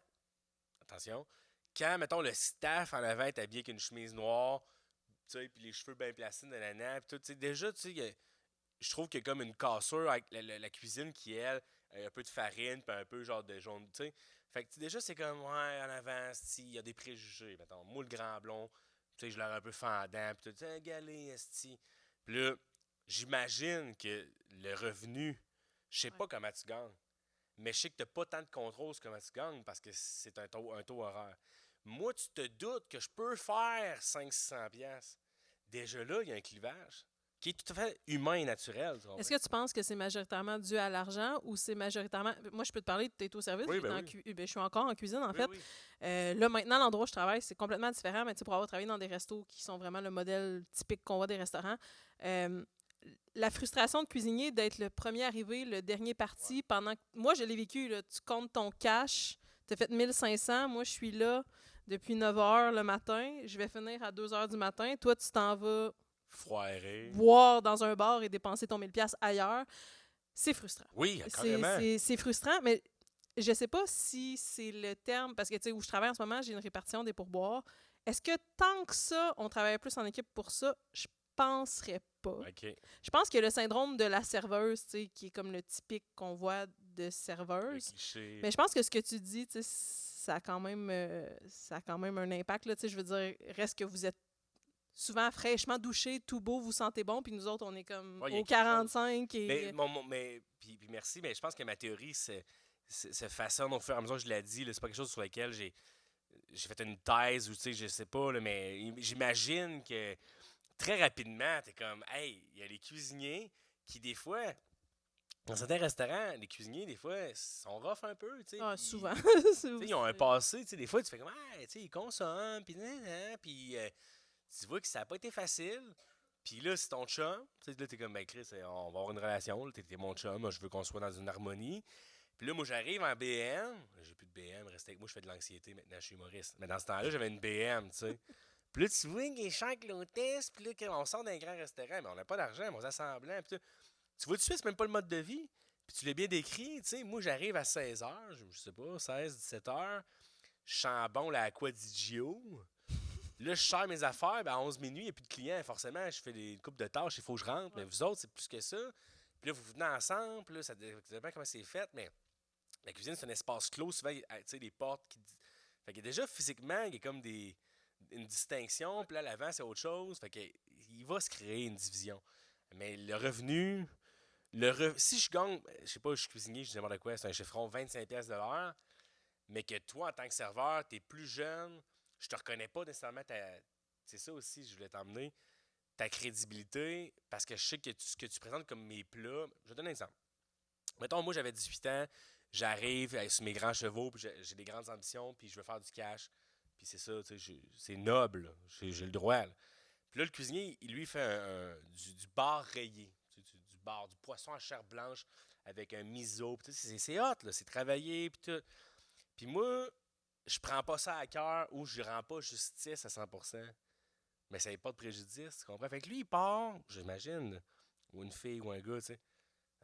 [SPEAKER 2] Attention. Quand, mettons, le staff en avant est habillé avec une chemise noire, tu sais, puis les cheveux bien placés, nanana, puis tout, tu sais, déjà, tu sais, je trouve qu'il y a comme une cassure avec la cuisine qui, elle, a un peu de farine, puis un peu genre de jaune, tu sais. Fait que déjà, c'est comme, ouais, en avant, il y a des préjugés, mettons. Moi, le grand blond, tu sais, je l'aurais un peu fendant, puis tout, galé, esti. Puis là, j'imagine que le revenu, je sais pas comment tu gagnes, mais je sais que t'as pas tant de contrôle sur comment tu gagnes parce que c'est un taux horaire. Moi, tu te doutes que je peux faire 500-600$. Déjà là, il y a un clivage qui est tout à fait humain et naturel.
[SPEAKER 1] Est-ce que tu penses que c'est majoritairement dû à l'argent ou c'est majoritairement... Moi, je peux te parler de tes service.
[SPEAKER 2] Oui,
[SPEAKER 1] Je suis encore en cuisine, en
[SPEAKER 2] oui,
[SPEAKER 1] fait.
[SPEAKER 2] oui.
[SPEAKER 1] Là, maintenant, l'endroit où je travaille, c'est complètement différent. Mais pour avoir travaillé dans des restos qui sont vraiment le modèle typique qu'on voit des restaurants, la frustration de cuisinier d'être le premier arrivé, le dernier parti,
[SPEAKER 2] Ouais.
[SPEAKER 1] pendant que... Moi, je l'ai vécu. Là, tu comptes ton cash, tu as fait 1500. Moi, je suis là depuis 9 h le matin. Je vais finir à 2 h du matin. Toi, tu t'en vas...
[SPEAKER 2] Foiré.
[SPEAKER 1] boire dans un bar et dépenser ton 1000$ ailleurs, c'est frustrant.
[SPEAKER 2] Oui, carrément.
[SPEAKER 1] C'est frustrant, mais je sais pas si c'est le terme, parce que tu sais, où je travaille en ce moment, j'ai une répartition des pourboires. Est-ce que tant que ça, on travaille plus en équipe pour ça? Je penserais pas.
[SPEAKER 2] OK.
[SPEAKER 1] Je pense que le syndrome de la serveuse, tu sais, qui est comme le typique qu'on voit de
[SPEAKER 2] Le
[SPEAKER 1] serveuse.
[SPEAKER 2] cliché.
[SPEAKER 1] Mais je pense que ce que tu dis, tu sais, ça a quand même un impact, là, tu sais, je veux dire, reste que vous êtes souvent fraîchement douché, tout beau, vous sentez bon, puis nous autres, on est comme
[SPEAKER 2] Ouais, il y a
[SPEAKER 1] au
[SPEAKER 2] quelque chose.
[SPEAKER 1] 45 et...
[SPEAKER 2] Mais puis merci, mais je pense que ma théorie se façonne au fur et à mesure que je l'ai dit. C'est pas quelque chose sur lequel j'ai fait une thèse ou tu sais, je sais pas, là, mais j'imagine que très rapidement, t'es comme, hey, il y a les cuisiniers qui, des fois, Dans certains restaurants, les cuisiniers, des fois, sont rough un peu, tu sais.
[SPEAKER 1] Ah,
[SPEAKER 2] puis,
[SPEAKER 1] souvent.
[SPEAKER 2] tu sais, ils ont un passé, tu sais, des fois, tu fais comme, ah, tu sais, ils consomment, puis puis tu vois que ça n'a pas été facile. Puis là, c'est ton chum, tu sais, là, t'es comme, ben Chris, on va avoir une relation, là, t'es mon chum, moi, je veux qu'on soit dans une harmonie. Puis là, moi, j'arrive en BM, j'ai plus de BM, restez avec moi, je fais de l'anxiété maintenant, je suis humoriste. Mais dans ce temps-là, j'avais une BM, tu sais. Puis là, tu vois qu'il chante l'hôtesse, puis là, on sort d'un grand restaurant, mais on n'a pas d'argent, mais on s'assemblant, puis tu vois tout de suite, c'est même pas le mode de vie. Puis tu l'as bien décrit, tu sais, moi, j'arrive à 16h, je sais pas, 16, 17h, je sens bon la Aquadigio. Là, je sers mes affaires, ben à 11 minuit, il n'y a plus de clients, forcément, je fais des coupes de tâches, il faut que je rentre, mais vous autres, c'est plus que ça. Puis là, vous venez ensemble, puis là, ça dépend comment c'est fait, mais la cuisine, c'est un espace clos, souvent, tu sais, des portes qui... Fait que déjà, physiquement, il y a comme une distinction, puis là, l'avant, c'est autre chose, fait que il va se créer une division. Mais le revenu... Si je gagne, je sais pas, je suis cuisinier, je dis n'importe quoi, c'est un chiffron 25$ de l'heure, mais que toi, en tant que serveur, tu es plus jeune, je te reconnais pas nécessairement c'est ça aussi, je voulais t'emmener, ta crédibilité, parce que je sais que ce que tu présentes comme mes plats. Je vais te donner un exemple. Mettons, moi, j'avais 18 ans, j'arrive sur mes grands chevaux, puis j'ai des grandes ambitions, puis je veux faire du cash, puis c'est ça, tu sais, c'est noble, là, j'ai le droit. Là. Puis là, le cuisinier, il lui fait du bar rayé, du bar, du poisson à chair blanche avec un miso, puis c'est hot, là, c'est travaillé, puis tout. Puis moi, je prends pas ça à cœur ou je rends pas justice à 100%. Mais ça n'a pas de préjudice, tu comprends? Fait que lui, il part, j'imagine, ou une fille ou un gars, tu sais.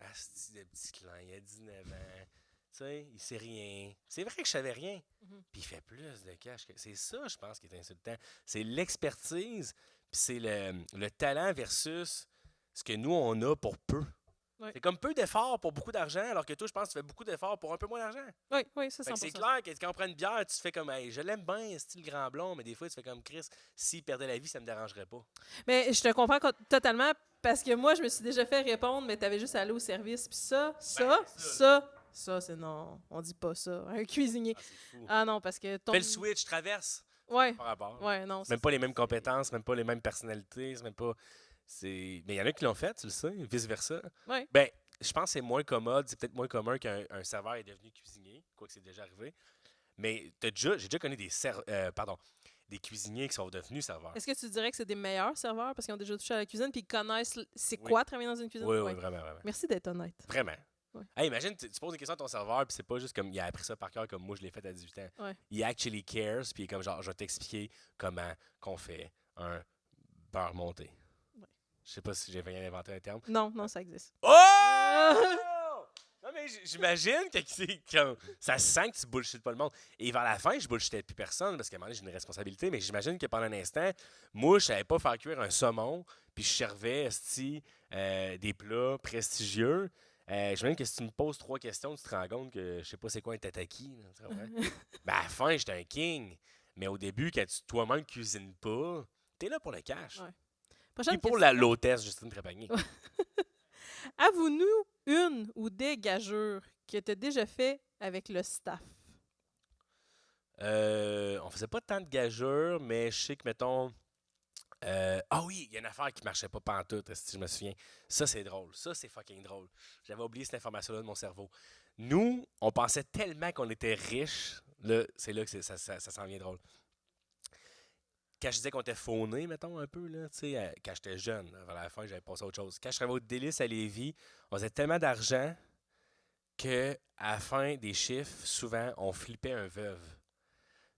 [SPEAKER 2] Ah, c'est des petits clins, il a 19 ans. Tu sais, il sait rien. C'est vrai que je savais rien. Puis il fait plus de cash. C'est ça, je pense, qui est insultant. C'est l'expertise, puis c'est le talent versus ce que nous, on a pour peu.
[SPEAKER 1] Oui.
[SPEAKER 2] C'est comme peu d'efforts pour beaucoup d'argent, alors que toi, je pense que tu fais beaucoup d'efforts pour un peu moins d'argent.
[SPEAKER 1] Oui, oui, c'est
[SPEAKER 2] Fait que
[SPEAKER 1] 100%.
[SPEAKER 2] c'est clair que quand on prend une bière, tu te fais comme, hey, je l'aime bien, style grand blond, mais des fois, tu fais comme Chris, s'il perdait la vie, ça me dérangerait pas.
[SPEAKER 1] Mais je te comprends totalement parce que moi, je me suis déjà fait répondre, mais t'avais juste à aller au service. Puis ça, c'est non. On dit pas ça. Un cuisinier.
[SPEAKER 2] Ah, c'est fou.
[SPEAKER 1] Ah non, parce que ton.
[SPEAKER 2] Fais le switch, traverse.
[SPEAKER 1] Ouais.
[SPEAKER 2] Par rapport.
[SPEAKER 1] Ouais, non.
[SPEAKER 2] C'est même pas les mêmes compétences, même pas les mêmes personnalités, c'est même pas. Mais il y en a qui l'ont fait, tu le sais, vice-versa.
[SPEAKER 1] Ouais.
[SPEAKER 2] Ben, je pense que c'est moins commode, c'est peut-être moins commun qu'un serveur est devenu cuisinier, quoique c'est déjà arrivé. Mais j'ai déjà connu des cuisiniers qui sont devenus serveurs.
[SPEAKER 1] Est-ce que tu dirais que c'est des meilleurs serveurs parce qu'ils ont déjà touché à la cuisine puis ils connaissent c'est
[SPEAKER 2] Oui.
[SPEAKER 1] quoi travailler dans une cuisine?
[SPEAKER 2] Oui,
[SPEAKER 1] Ouais.
[SPEAKER 2] oui, vraiment, vraiment.
[SPEAKER 1] Merci d'être honnête.
[SPEAKER 2] Vraiment.
[SPEAKER 1] Ouais.
[SPEAKER 2] Hey, imagine, tu poses une question à ton serveur, puis c'est pas juste comme il a appris ça par cœur comme moi je l'ai fait à 18 ans.
[SPEAKER 1] Ouais.
[SPEAKER 2] Il actually cares, puis il est comme genre, je vais t'expliquer comment qu'on fait un beurre monté.
[SPEAKER 1] Ouais.
[SPEAKER 2] Je sais pas si j'ai rien inventé un terme.
[SPEAKER 1] Non, ça existe.
[SPEAKER 2] Oh! Non, mais j'imagine que ça se sent que tu bullshit pas le monde. Et vers la fin, je bullshitais plus personne parce qu'à un moment donné, j'ai une responsabilité, mais j'imagine que pendant un instant, moi, je savais pas faire cuire un saumon, puis je servais des plats prestigieux. J'imagine que si tu me poses 3 questions, tu te rends compte que je sais pas c'est quoi un tataki. Là, tu comprends? Ben, à la fin, j'étais un king. Mais au début, quand tu toi-même cuisines pas, t'es là pour le cash.
[SPEAKER 1] Ouais.
[SPEAKER 2] Puis
[SPEAKER 1] Prochaine
[SPEAKER 2] pour
[SPEAKER 1] question.
[SPEAKER 2] l'hôtesse Justine Trépanier.
[SPEAKER 1] Avoue-nous une ou des gageures que tu as déjà fait avec le staff.
[SPEAKER 2] On faisait pas tant de gageures, mais je sais que, mettons... ah oui, il y a une affaire qui marchait pas pantoute, si je me souviens. Ça, c'est drôle. Ça, c'est fucking drôle. J'avais oublié cette information-là de mon cerveau. Nous, on pensait tellement qu'on était riches. Là, c'est là que ça s'en vient drôle. Quand je disais qu'on était faunés, mettons, un peu, là, tu sais, quand j'étais jeune, vers la fin, j'avais passé à autre chose. Quand je travaillais au Délice à Lévis, on faisait tellement d'argent qu'à la fin des chiffres, souvent, on flippait un veuve.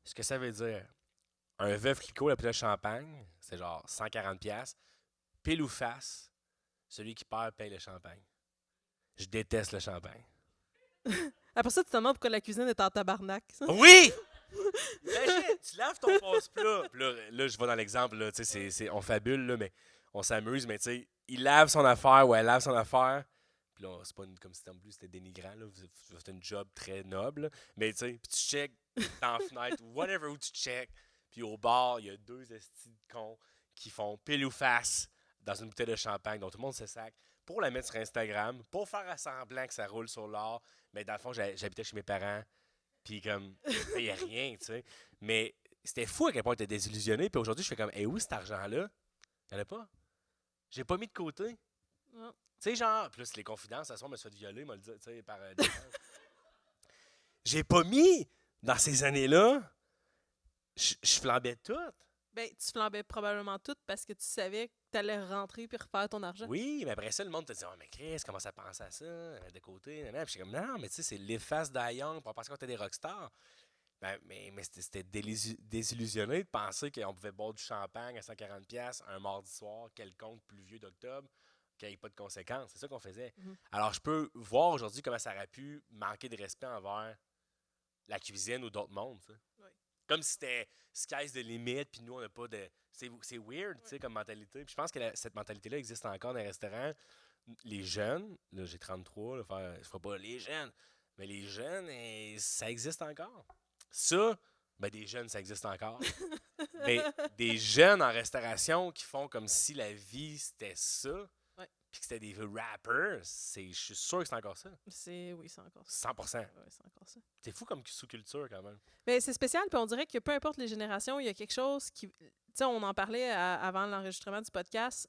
[SPEAKER 2] Ce que ça veut dire, un veuve Clicquot, la de champagne, c'est genre 140$. Pile ou face, celui qui perd paye le champagne. Je déteste le champagne.
[SPEAKER 1] Après ça, tu te demandes pourquoi la cuisine est en tabarnak.
[SPEAKER 2] Oui! Imagine, tu laves ton passe-plat. Puis là, je vais dans l'exemple, là, tu sais, on fabule, là, mais on s'amuse, mais tu sais, il lave son affaire ou elle lave son affaire. Puis là, c'est pas comme si en plus c'était dénigrant, là. C'était une job très noble, là. Mais tu sais, puis tu check dans la fenêtre, whatever où tu check. Puis au bar, il y a 2 estis de cons qui font pile ou face dans une bouteille de champagne dont tout le monde se sac pour la mettre sur Instagram, pour faire semblant que ça roule sur l'or. Mais dans le fond, j'habitais chez mes parents. Puis comme, il n'y a rien, tu sais. Mais c'était fou à quel point j'étais désillusionné. Puis aujourd'hui, je fais comme, où cet argent-là? Il n'y en a pas. J'ai pas mis de côté.
[SPEAKER 1] Ouais.
[SPEAKER 2] Tu sais, genre, plus les confidences, à ce moment, je me suis fait violer, tu sais, par des gens. J'ai pas mis, dans ces années-là, je flambais tout.
[SPEAKER 1] Ben, tu flambais probablement tout parce que tu savais que tu allais rentrer puis refaire ton argent.
[SPEAKER 2] Oui, mais après ça, le monde te dit, oh, mais Chris, commence à penser à ça, mettre de côté. Puis j'étais comme, non, mais tu sais, c'est l'efface d'Ayong pour penser qu'on était des rockstars. Ben, mais c'était désillusionné de penser qu'on pouvait boire du champagne à 140$ un mardi soir quelconque pluvieux d'octobre, qu'il n'y ait pas de conséquences. C'est ça qu'on faisait. Alors, je peux voir aujourd'hui comment ça aurait pu manquer de respect envers la cuisine ou d'autres mondes. Tu sais.
[SPEAKER 1] Oui.
[SPEAKER 2] Comme si c'était sky's the limit, puis nous, on n'a pas de. C'est weird, tu sais, comme mentalité. Puis je pense que cette mentalité-là existe encore dans les restaurants. Les jeunes, là, j'ai 33, je ne ferai pas les jeunes, mais les jeunes, ça existe encore. Ça, ben des jeunes, ça existe encore. Mais des jeunes en restauration qui font comme si la vie, c'était ça, puis que c'était des rappers, je suis sûr que c'est encore ça.
[SPEAKER 1] Oui, c'est encore ça.
[SPEAKER 2] 100%.
[SPEAKER 1] Ouais, c'est encore ça.
[SPEAKER 2] C'est fou comme sous-culture, quand même.
[SPEAKER 1] Ben, c'est spécial, puis on dirait que peu importe les générations, il y a quelque chose qui... Tu sais, on en parlait avant l'enregistrement du podcast.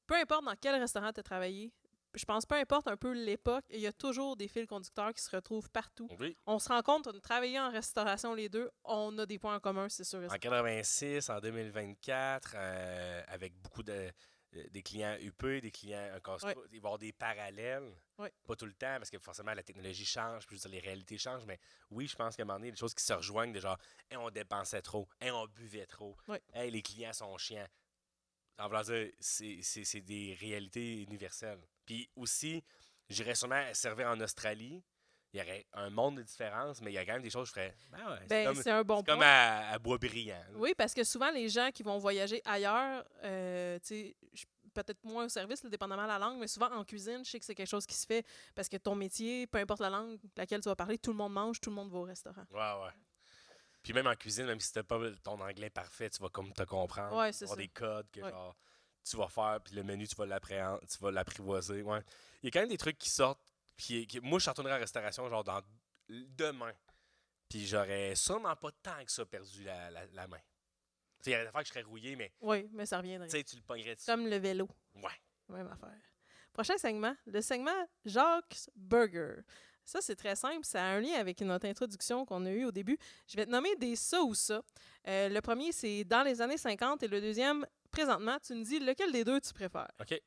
[SPEAKER 1] Peu importe dans quel restaurant tu as travaillé, je pense peu importe un peu l'époque, il y a toujours des fils conducteurs qui se retrouvent partout.
[SPEAKER 2] Oui.
[SPEAKER 1] On se rend compte, on a travaillé en restauration les deux, on a des points en commun, c'est sûr.
[SPEAKER 2] En 86, en 2024, avec beaucoup des clients UP, des clients Costco, il va y avoir des parallèles.
[SPEAKER 1] Oui.
[SPEAKER 2] Pas tout le temps, parce que forcément, la technologie change, puis je veux dire, les réalités changent, mais oui, je pense qu'à un moment donné, il y a des choses qui se rejoignent, de genre, hey, on dépensait trop, hey, on buvait trop,
[SPEAKER 1] Oui.
[SPEAKER 2] hey, les clients sont chiants. En voulant dire, c'est des réalités universelles. Puis aussi, j'irais sûrement servir en Australie. Il y aurait un monde de différence, mais il y a quand même des choses que je ferais. Ben ouais,
[SPEAKER 1] Ben, c'est un bon
[SPEAKER 2] c'est comme
[SPEAKER 1] point.
[SPEAKER 2] à Boisbriand. Là.
[SPEAKER 1] Oui, parce que souvent, les gens qui vont voyager ailleurs, tu sais, peut-être moins au service, là, dépendamment de la langue, mais souvent en cuisine, je sais que c'est quelque chose qui se fait parce que ton métier, peu importe la langue laquelle tu vas parler, tout le monde mange, tout le monde va au restaurant.
[SPEAKER 2] Ouais. Puis même en cuisine, même si t'as pas ton anglais parfait, tu vas comme te comprendre.
[SPEAKER 1] Ouais, c'est
[SPEAKER 2] avoir
[SPEAKER 1] ça.
[SPEAKER 2] des codes que
[SPEAKER 1] Ouais.
[SPEAKER 2] genre tu vas faire, puis le menu, tu vas l'apprivoiser. Ouais. Il y a quand même des trucs qui sortent. Moi, je retournerai en restauration genre demain. Puis j'aurais sûrement pas tant que ça perdu la main. Tu sais, il y a des affaires que je serais rouillé, mais
[SPEAKER 1] Oui, mais ça reviendrait.
[SPEAKER 2] tu le pognerais dessus.
[SPEAKER 1] Comme le vélo.
[SPEAKER 2] Ouais.
[SPEAKER 1] Même affaire. Prochain segment, le segment Jacques Burger. Ça, c'est très simple. Ça a un lien avec notre introduction qu'on a eue au début. Je vais te nommer des ça ou ça. Le premier, c'est dans les années 50 et le deuxième, présentement. Tu me dis lequel des deux tu préfères.
[SPEAKER 2] OK.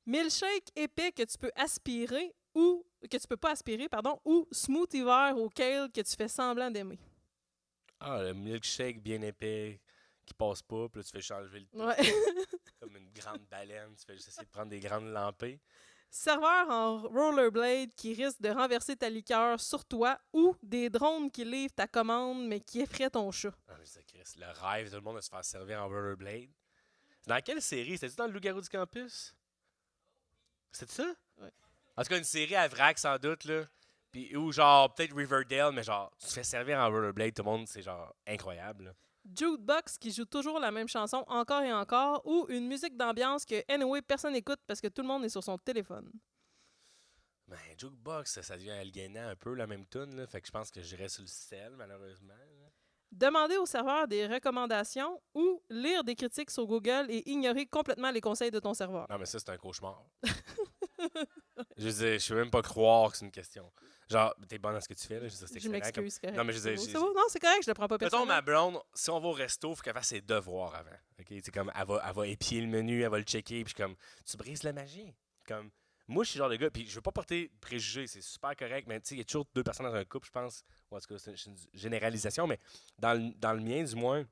[SPEAKER 1] Milkshake épais que tu peux aspirer ou que tu peux pas aspirer, pardon, ou smoothie vert au kale que tu fais semblant d'aimer.
[SPEAKER 2] Ah, le milkshake bien épais qui passe pas, puis là, tu fais changer le tout.
[SPEAKER 1] Ouais.
[SPEAKER 2] Comme une grande baleine. Tu fais juste essayer de prendre des grandes lampées.
[SPEAKER 1] Serveur en rollerblade qui risque de renverser ta liqueur sur toi ou des drones qui livrent ta commande mais qui effraient ton chat.
[SPEAKER 2] Ah, mais c'est Chris, le rêve de tout le monde de se faire servir en rollerblade. C'est dans quelle série? C'était-tu dans le Loup-garou du campus? C'était ça?
[SPEAKER 1] Ouais.
[SPEAKER 2] En tout cas, une série à vrac, sans doute, là. Puis, ou genre, peut-être Riverdale, mais genre, tu te fais servir en rollerblade, tout le monde, c'est genre incroyable, là.
[SPEAKER 1] Jukebox qui joue toujours la même chanson encore et encore ou une musique d'ambiance que anyway personne n'écoute parce que tout le monde est sur son téléphone.
[SPEAKER 2] Ben, Jukebox, ça devient aliénant un peu, la même tune, là. Fait que je pense que j'irais sur le sel, malheureusement. Là.
[SPEAKER 1] Demander au serveur des recommandations ou lire des critiques sur Google et ignorer complètement les conseils de ton serveur.
[SPEAKER 2] Non, mais ça, c'est un cauchemar. Je veux dire, je peux même pas croire que c'est une question. Genre, t'es bonne à ce que tu fais, là. Je veux dire, c'est
[SPEAKER 1] Je
[SPEAKER 2] excellent,
[SPEAKER 1] m'excuse, c'est correct.
[SPEAKER 2] Non, mais je veux dire,
[SPEAKER 1] C'est beau. Non, c'est correct, je le prends pas
[SPEAKER 2] mettons,
[SPEAKER 1] personnellement.
[SPEAKER 2] ma blonde, si on va au resto, il faut qu'elle fasse ses devoirs avant. OK? C'est comme, elle va épier le menu, elle va le checker, puis je suis comme, tu brises la magie. Comme, moi, je suis le genre de gars, puis je veux pas porter préjugés, c'est super correct, mais tu sais, il y a toujours deux personnes dans un couple, je pense. Ou en tout cas, c'est une généralisation, mais dans le mien, du moins,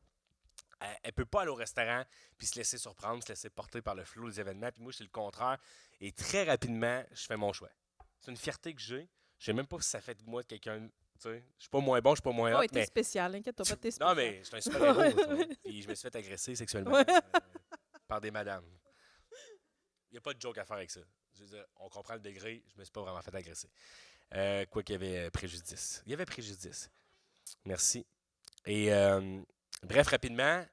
[SPEAKER 2] elle peut pas aller au restaurant puis se laisser surprendre, se laisser porter par le flot des événements. Puis moi, c'est le contraire. Et très rapidement, je fais mon choix. C'est une fierté que j'ai. Je sais même pas si ça fait de moi quelqu'un. Tu sais, je suis pas moins bon, je suis pas moins hot.
[SPEAKER 1] Ouais, t'es
[SPEAKER 2] mais...
[SPEAKER 1] spécial, inquiète-toi pas, t'es spécial.
[SPEAKER 2] Non, mais je suis un super héros. tu vois. Puis je me suis fait agresser sexuellement
[SPEAKER 1] Ouais.
[SPEAKER 2] par des madames. Il n'y a pas de joke à faire avec ça. Je veux dire, on comprend le degré, je me suis pas vraiment fait agresser. Quoi qu'il y avait préjudice. Il y avait préjudice. Merci. Et bref, rapidement,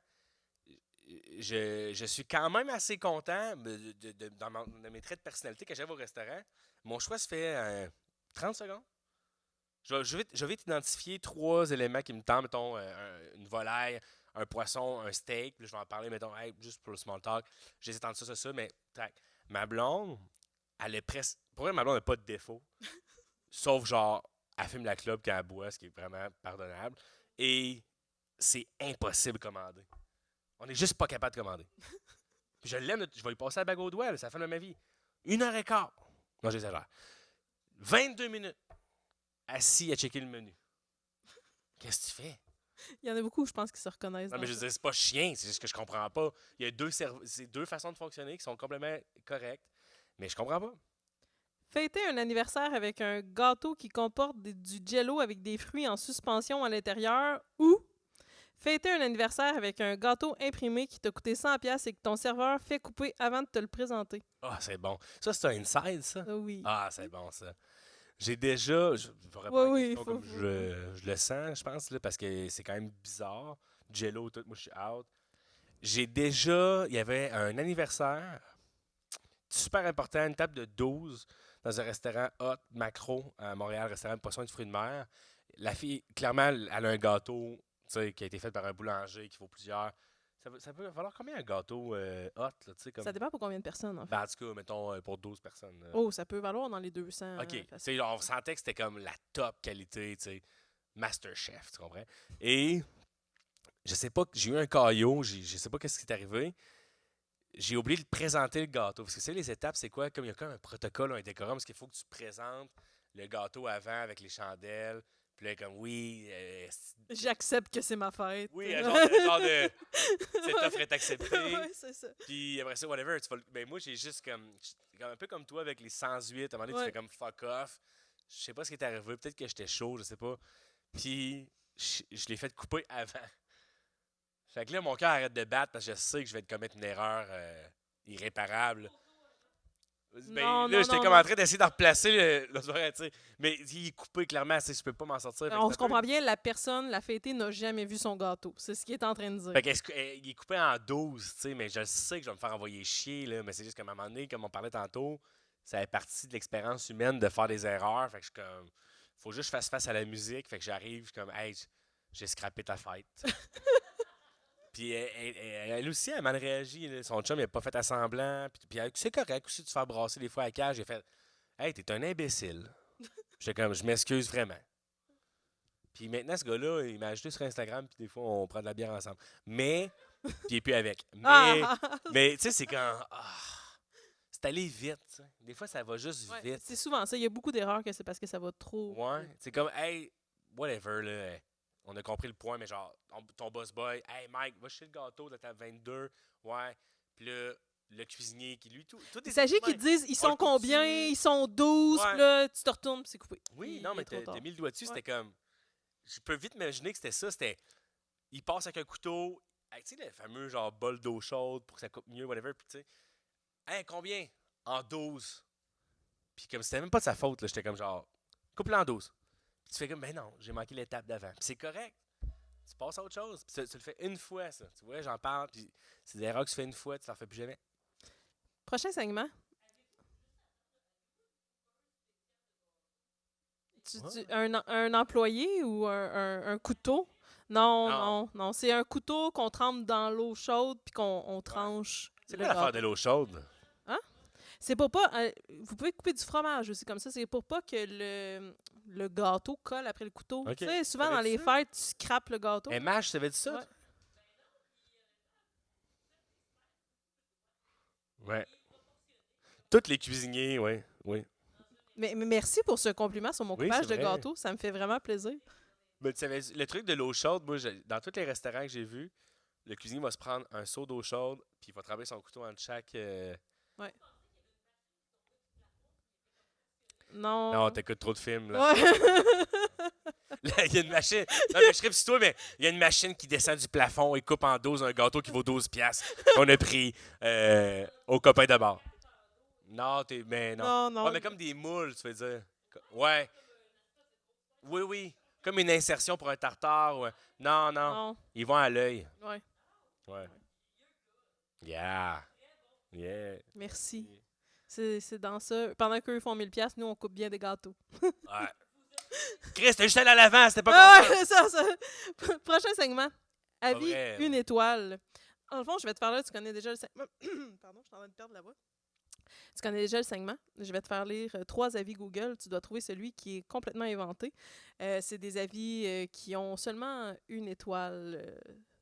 [SPEAKER 2] je suis quand même assez content de mes traits de personnalité que j'avais au restaurant. Mon choix se fait 30 secondes. Je vais t'identifier 3 éléments qui me tentent, mettons, une volaille, un poisson, un steak. Puis là, je vais en parler, mettons, hey, juste pour le small talk. J'hésite entre ça, mais tac. Ma blonde, elle est presque... Pour vrai, ma blonde n'a pas de défaut. Sauf, genre, elle fume la clope quand elle boit, ce qui est vraiment pardonnable. Et c'est impossible de commander. On n'est juste pas capable de commander. Puis je l'aime, je vais lui passer la bague au doigt, là, c'est la fin de ma vie. 1h15. Non, j'exagère. 22 minutes. Assis à checker le menu. Qu'est-ce que tu fais?
[SPEAKER 1] Il y en a beaucoup, je pense, qui se reconnaissent.
[SPEAKER 2] Non,
[SPEAKER 1] dans
[SPEAKER 2] mais je
[SPEAKER 1] ça.
[SPEAKER 2] veux dire, c'est pas chien, c'est juste que je comprends pas. Il y a c'est deux façons de fonctionner qui sont complètement correctes, mais je comprends pas.
[SPEAKER 1] Fêter un anniversaire avec un gâteau qui comporte du jello avec des fruits en suspension à l'intérieur ou fêter un anniversaire avec un gâteau imprimé qui t'a coûté 100$ et que ton serveur fait couper avant de te le présenter.
[SPEAKER 2] Ah, c'est bon. Ça, c'est un inside, ça?
[SPEAKER 1] Ah oui.
[SPEAKER 2] Ah, c'est bon, ça. J'ai déjà... Je vais répondre à la
[SPEAKER 1] Oui,
[SPEAKER 2] question
[SPEAKER 1] faut-
[SPEAKER 2] comme je le sens, je pense, là, parce que c'est quand même bizarre. Jello, tout, moi, je suis out. J'ai déjà... Il y avait un anniversaire super important, une table de 12 dans un restaurant hot, macro, à Montréal, restaurant de poisson et de fruits de mer. La fille, clairement, elle a un gâteau, tu sais, qui a été fait par un boulanger, qui vaut plusieurs... Ça peut valoir combien un gâteau hot, là, tu sais, comme...
[SPEAKER 1] Ça dépend pour combien de personnes, en fait.
[SPEAKER 2] Ben, en tout cas, mettons, pour 12 personnes.
[SPEAKER 1] Oh, ça peut valoir dans les 200.
[SPEAKER 2] OK. Tu
[SPEAKER 1] facile.
[SPEAKER 2] sais, on sentait que c'était comme la top qualité, tu sais, Masterchef, tu comprends? Et je sais pas, j'ai eu un caillot, je sais pas qu'est-ce qui est arrivé. J'ai oublié de présenter le gâteau. Parce que c'est les étapes, c'est quoi? Comme il y a comme un protocole, un décorum, parce qu'il faut que tu présentes le gâteau avant avec les chandelles. Puis là, comme oui,
[SPEAKER 1] J'accepte que c'est ma fête.
[SPEAKER 2] oui, un genre de cette offre est acceptée.
[SPEAKER 1] Ouais, c'est ça.
[SPEAKER 2] Puis après ça, whatever. Ben moi, j'ai juste comme un peu comme toi avec les 108. À un moment donné,
[SPEAKER 1] Ouais.
[SPEAKER 2] tu fais comme fuck off. Je sais pas ce qui est arrivé. Peut-être que j'étais chaud, je sais pas. Puis je l'ai fait couper avant. Fait que là, mon cœur arrête de battre parce que je sais que je vais commettre une erreur irréparable. Ben,
[SPEAKER 1] Non,
[SPEAKER 2] là,
[SPEAKER 1] non,
[SPEAKER 2] j'étais
[SPEAKER 1] non,
[SPEAKER 2] comme
[SPEAKER 1] non.
[SPEAKER 2] en train d'essayer de replacer le soirée, tu sais. Mais il est coupé clairement, tu sais, je peux pas m'en sortir. Fait que
[SPEAKER 1] On
[SPEAKER 2] ça
[SPEAKER 1] se
[SPEAKER 2] peut-
[SPEAKER 1] comprend bien, la personne, la fêtée, n'a jamais vu son gâteau. C'est ce qu'il est en train de dire.
[SPEAKER 2] Fait que il est coupé en 12, tu sais, mais je sais que je vais me faire envoyer chier, là. Mais c'est juste qu'à un moment donné, comme on parlait tantôt, ça fait partie de l'expérience humaine de faire des erreurs. Fait que je suis comme, faut juste que je fasse face à la musique. Fait que j'arrive, je suis comme, hey, j'ai scrappé ta fête. Puis elle aussi, elle a mal réagi. Là. Son chum, il a pas fait à semblant. Puis c'est correct aussi de se faire brasser des fois à la cage. J'ai fait, hey, t'es un imbécile. J'étais comme, je m'excuse vraiment. Puis maintenant, ce gars-là, il m'a ajouté sur Instagram, puis des fois, on prend de la bière ensemble. Mais, puis il est plus avec.
[SPEAKER 1] Ah!
[SPEAKER 2] Mais tu sais, c'est quand. C'est allé vite. T'sais. Des fois, ça va juste
[SPEAKER 1] Ouais,
[SPEAKER 2] vite.
[SPEAKER 1] c'est souvent ça. Il y a beaucoup d'erreurs que c'est parce que ça va trop.
[SPEAKER 2] Ouais. C'est comme, hey, whatever, là. On a compris le point, mais genre, ton boss boy, hey Mike, va chercher le gâteau de ta 22. Ouais. Puis là, le cuisinier qui, lui, tout
[SPEAKER 1] Il s'agit qu'ils te disent ils
[SPEAKER 2] On le
[SPEAKER 1] sont
[SPEAKER 2] coupe
[SPEAKER 1] combien,
[SPEAKER 2] dessus.
[SPEAKER 1] ils sont 12,
[SPEAKER 2] Ouais.
[SPEAKER 1] puis là, tu te retournes, puis c'est coupé.
[SPEAKER 2] Oui,
[SPEAKER 1] Il
[SPEAKER 2] non, mais
[SPEAKER 1] est trop
[SPEAKER 2] t'as
[SPEAKER 1] tard.
[SPEAKER 2] mis le doigt dessus,
[SPEAKER 1] Ouais.
[SPEAKER 2] c'était comme. Je peux vite imaginer que c'était ça. C'était. Il passe avec un couteau. Tu sais, le fameux genre bol d'eau chaude pour que ça coupe mieux, whatever. Puis tu sais. Hein, combien? En 12. Puis comme c'était même pas de sa faute, là, j'étais comme genre. Coupe-le en 12. Puis tu fais comme, ben non, j'ai manqué l'étape d'avant. Puis c'est correct. Tu passes à autre chose. Puis tu le fais une fois, ça. Tu vois, j'en parle. Puis c'est des erreurs que tu fais une fois, tu t'en refais plus jamais.
[SPEAKER 1] Prochain segment. Un employé ou un couteau? Non,
[SPEAKER 2] Non.
[SPEAKER 1] non, non. C'est un couteau qu'on trempe dans l'eau chaude puis qu'on tranche.
[SPEAKER 2] C'est
[SPEAKER 1] le
[SPEAKER 2] quoi l'affaire
[SPEAKER 1] gâteau.
[SPEAKER 2] de l'eau chaude?
[SPEAKER 1] C'est pour pas. Vous pouvez couper du fromage aussi comme ça. C'est pour pas que le gâteau colle après le couteau.
[SPEAKER 2] Ok.
[SPEAKER 1] Tu sais, souvent dans
[SPEAKER 2] Savais-tu
[SPEAKER 1] les
[SPEAKER 2] ça?
[SPEAKER 1] fêtes, tu scrapes le gâteau.
[SPEAKER 2] MH, ça veut dire ça?
[SPEAKER 1] Ouais.
[SPEAKER 2] Ouais. Tous les cuisiniers, oui. Oui.
[SPEAKER 1] Mais merci pour ce compliment sur mon
[SPEAKER 2] Oui,
[SPEAKER 1] coupage
[SPEAKER 2] c'est
[SPEAKER 1] de
[SPEAKER 2] vrai.
[SPEAKER 1] gâteau. Ça me fait vraiment plaisir.
[SPEAKER 2] Mais tu savais, le truc de l'eau chaude, moi, dans tous les restaurants que j'ai vus, le cuisinier va se prendre un seau d'eau chaude, puis il va tremper son couteau entre chaque.
[SPEAKER 1] Non.
[SPEAKER 2] Non, t'écoutes trop de films, là.
[SPEAKER 1] Ouais.
[SPEAKER 2] Là, il y a une machine. Non, mais je serais sur toi, mais il y a une machine qui descend du plafond et coupe en 12 un gâteau qui vaut 12$ qu'on a pris au copain de bar. Non, mais non.
[SPEAKER 1] Non, non.
[SPEAKER 2] Ouais, mais comme des moules, tu veux dire. Ouais. Oui, oui. Comme une insertion pour un tartare. Ouais. Non, non.
[SPEAKER 1] Non.
[SPEAKER 2] Ils vont à l'œil.
[SPEAKER 1] Ouais.
[SPEAKER 2] Ouais. Yeah. Yeah.
[SPEAKER 1] Merci. C'est dans ça. Pendant qu'eux font 1000$, nous, on coupe bien des gâteaux.
[SPEAKER 2] Ouais. Chris, t'es juste allé à l'avant, c'était pas
[SPEAKER 1] Ah
[SPEAKER 2] content.
[SPEAKER 1] ouais, ça. Prochain segment. Avis
[SPEAKER 2] vrai.
[SPEAKER 1] une étoile. En le fond, je vais te faire là, tu connais déjà le segment. Pardon, je suis en train de perdre la voix. Tu connais déjà le segment. Je vais te faire lire 3 avis Google. Tu dois trouver celui qui est complètement inventé. C'est des avis qui ont seulement une étoile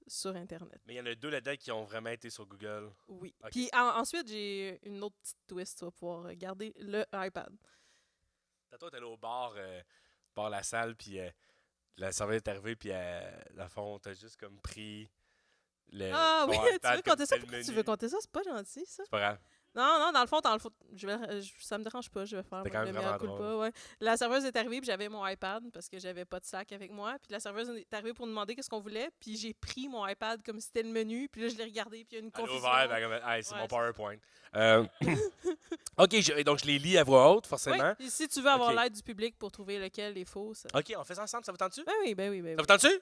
[SPEAKER 1] sur Internet.
[SPEAKER 2] Mais il y en a 2 là-dedans qui ont vraiment été sur Google.
[SPEAKER 1] Oui.
[SPEAKER 2] Ok.
[SPEAKER 1] Puis ensuite, j'ai une autre petite twist. Tu vas pouvoir garder le iPad.
[SPEAKER 2] Tantôt, t'es allé au bar, la salle, puis la serveuse est arrivée, puis dans le fond, t'as juste comme pris
[SPEAKER 1] Ah
[SPEAKER 2] ton
[SPEAKER 1] oui, tu
[SPEAKER 2] iPad
[SPEAKER 1] veux
[SPEAKER 2] comme
[SPEAKER 1] compter ça?
[SPEAKER 2] c'était le
[SPEAKER 1] Pourquoi tu
[SPEAKER 2] menu.
[SPEAKER 1] veux compter ça? C'est pas gentil, ça.
[SPEAKER 2] C'est pas grave.
[SPEAKER 1] Non, dans le fond, ça me dérange pas, je vais faire
[SPEAKER 2] C'était quand
[SPEAKER 1] le
[SPEAKER 2] même
[SPEAKER 1] meilleur
[SPEAKER 2] vraiment
[SPEAKER 1] culpa, ouais. La serveuse est arrivée, puis j'avais mon iPad parce que j'avais pas de sac avec moi. Puis la serveuse est arrivée pour nous demander qu'est-ce qu'on voulait, puis j'ai pris mon iPad comme si c'était le menu, puis là je l'ai regardé, puis il y a une
[SPEAKER 2] Elle a
[SPEAKER 1] confusion.
[SPEAKER 2] ouvert, ben, comme, hey, c'est
[SPEAKER 1] Ouais,
[SPEAKER 2] mon
[SPEAKER 1] c'est-
[SPEAKER 2] PowerPoint. OK, donc je les lis à voix haute,
[SPEAKER 1] Oui,
[SPEAKER 2] forcément.
[SPEAKER 1] et si tu veux avoir
[SPEAKER 2] Ok.
[SPEAKER 1] l'aide du public pour trouver lequel est faux, ça.
[SPEAKER 2] OK, on fait ça ensemble, ça vous tente-tu?
[SPEAKER 1] Ben oui, ben oui, ben
[SPEAKER 2] Ça
[SPEAKER 1] oui.
[SPEAKER 2] vous tente-tu?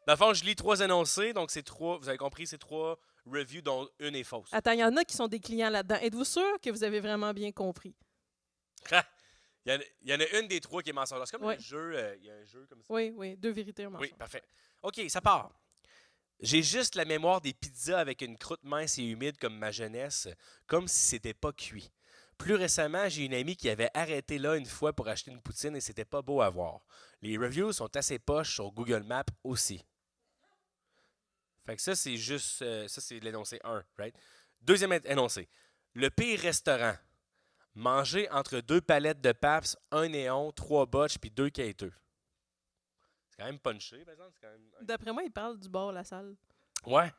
[SPEAKER 2] Dans le fond, je lis 3 énoncés, donc c'est 3, vous avez compris, c'est 3 reviews dont une est fausse.
[SPEAKER 1] Attends, il y en a qui sont des clients là-dedans. Êtes-vous sûr que vous avez vraiment bien compris?
[SPEAKER 2] Il y en a une des 3 qui est mensongère. C'est comme
[SPEAKER 1] Ouais.
[SPEAKER 2] un jeu, il y a un jeu comme ça.
[SPEAKER 1] Oui, 2 vérités, un
[SPEAKER 2] Oui,
[SPEAKER 1] mensonge.
[SPEAKER 2] parfait. OK, ça part. J'ai juste la mémoire des pizzas avec une croûte mince et humide comme ma jeunesse, comme si c'était pas cuit. Plus récemment, j'ai une amie qui avait arrêté là une fois pour acheter une poutine et c'était pas beau à voir. Les reviews sont assez poches sur Google Maps aussi. Fait que ça, c'est juste... ça, c'est l'énoncé 1, right? Deuxième énoncé. Le pire restaurant. Manger entre 2 palettes de Pabst, 1 néon, 3 botches puis 2 quêteux. C'est quand même punché, par exemple. C'est quand même...
[SPEAKER 1] D'après moi, il parle du bord de la salle.
[SPEAKER 2] Ouais.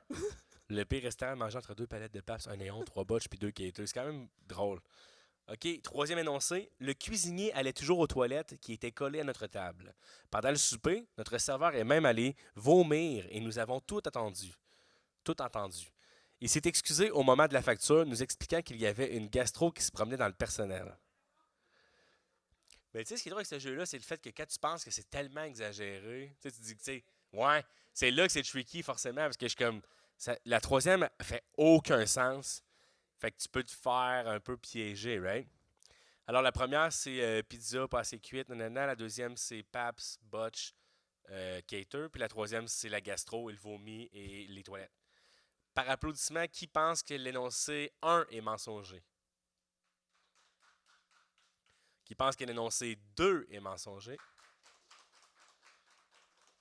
[SPEAKER 2] Le pire restaurant, manger entre 2 palettes de Pabst, 1 néon, 3 botches puis 2 quêteux. C'est quand même drôle. OK, troisième énoncé. Le cuisinier allait toujours aux toilettes qui étaient collées à notre table. Pendant le souper, notre serveur est même allé vomir et nous avons tout attendu. Tout entendu. Il s'est excusé au moment de la facture, nous expliquant qu'il y avait une gastro qui se promenait dans le personnel. Mais tu sais, ce qui est drôle avec ce jeu-là, c'est le fait que quand tu penses que c'est tellement exagéré, tu sais, tu dis que, tu sais, ouais, c'est là que c'est tricky forcément, parce que je suis comme, la troisième fait aucun sens. Fait que tu peux te faire un peu piéger, right? Alors, la première, c'est pizza pas assez cuite, nanana. La deuxième, c'est Pabst, Butch, Cater. Puis la troisième, c'est la gastro, le vomi et les toilettes. Par applaudissement, qui pense que l'énoncé 1 est mensonger? Qui pense que l'énoncé 2 est mensonger?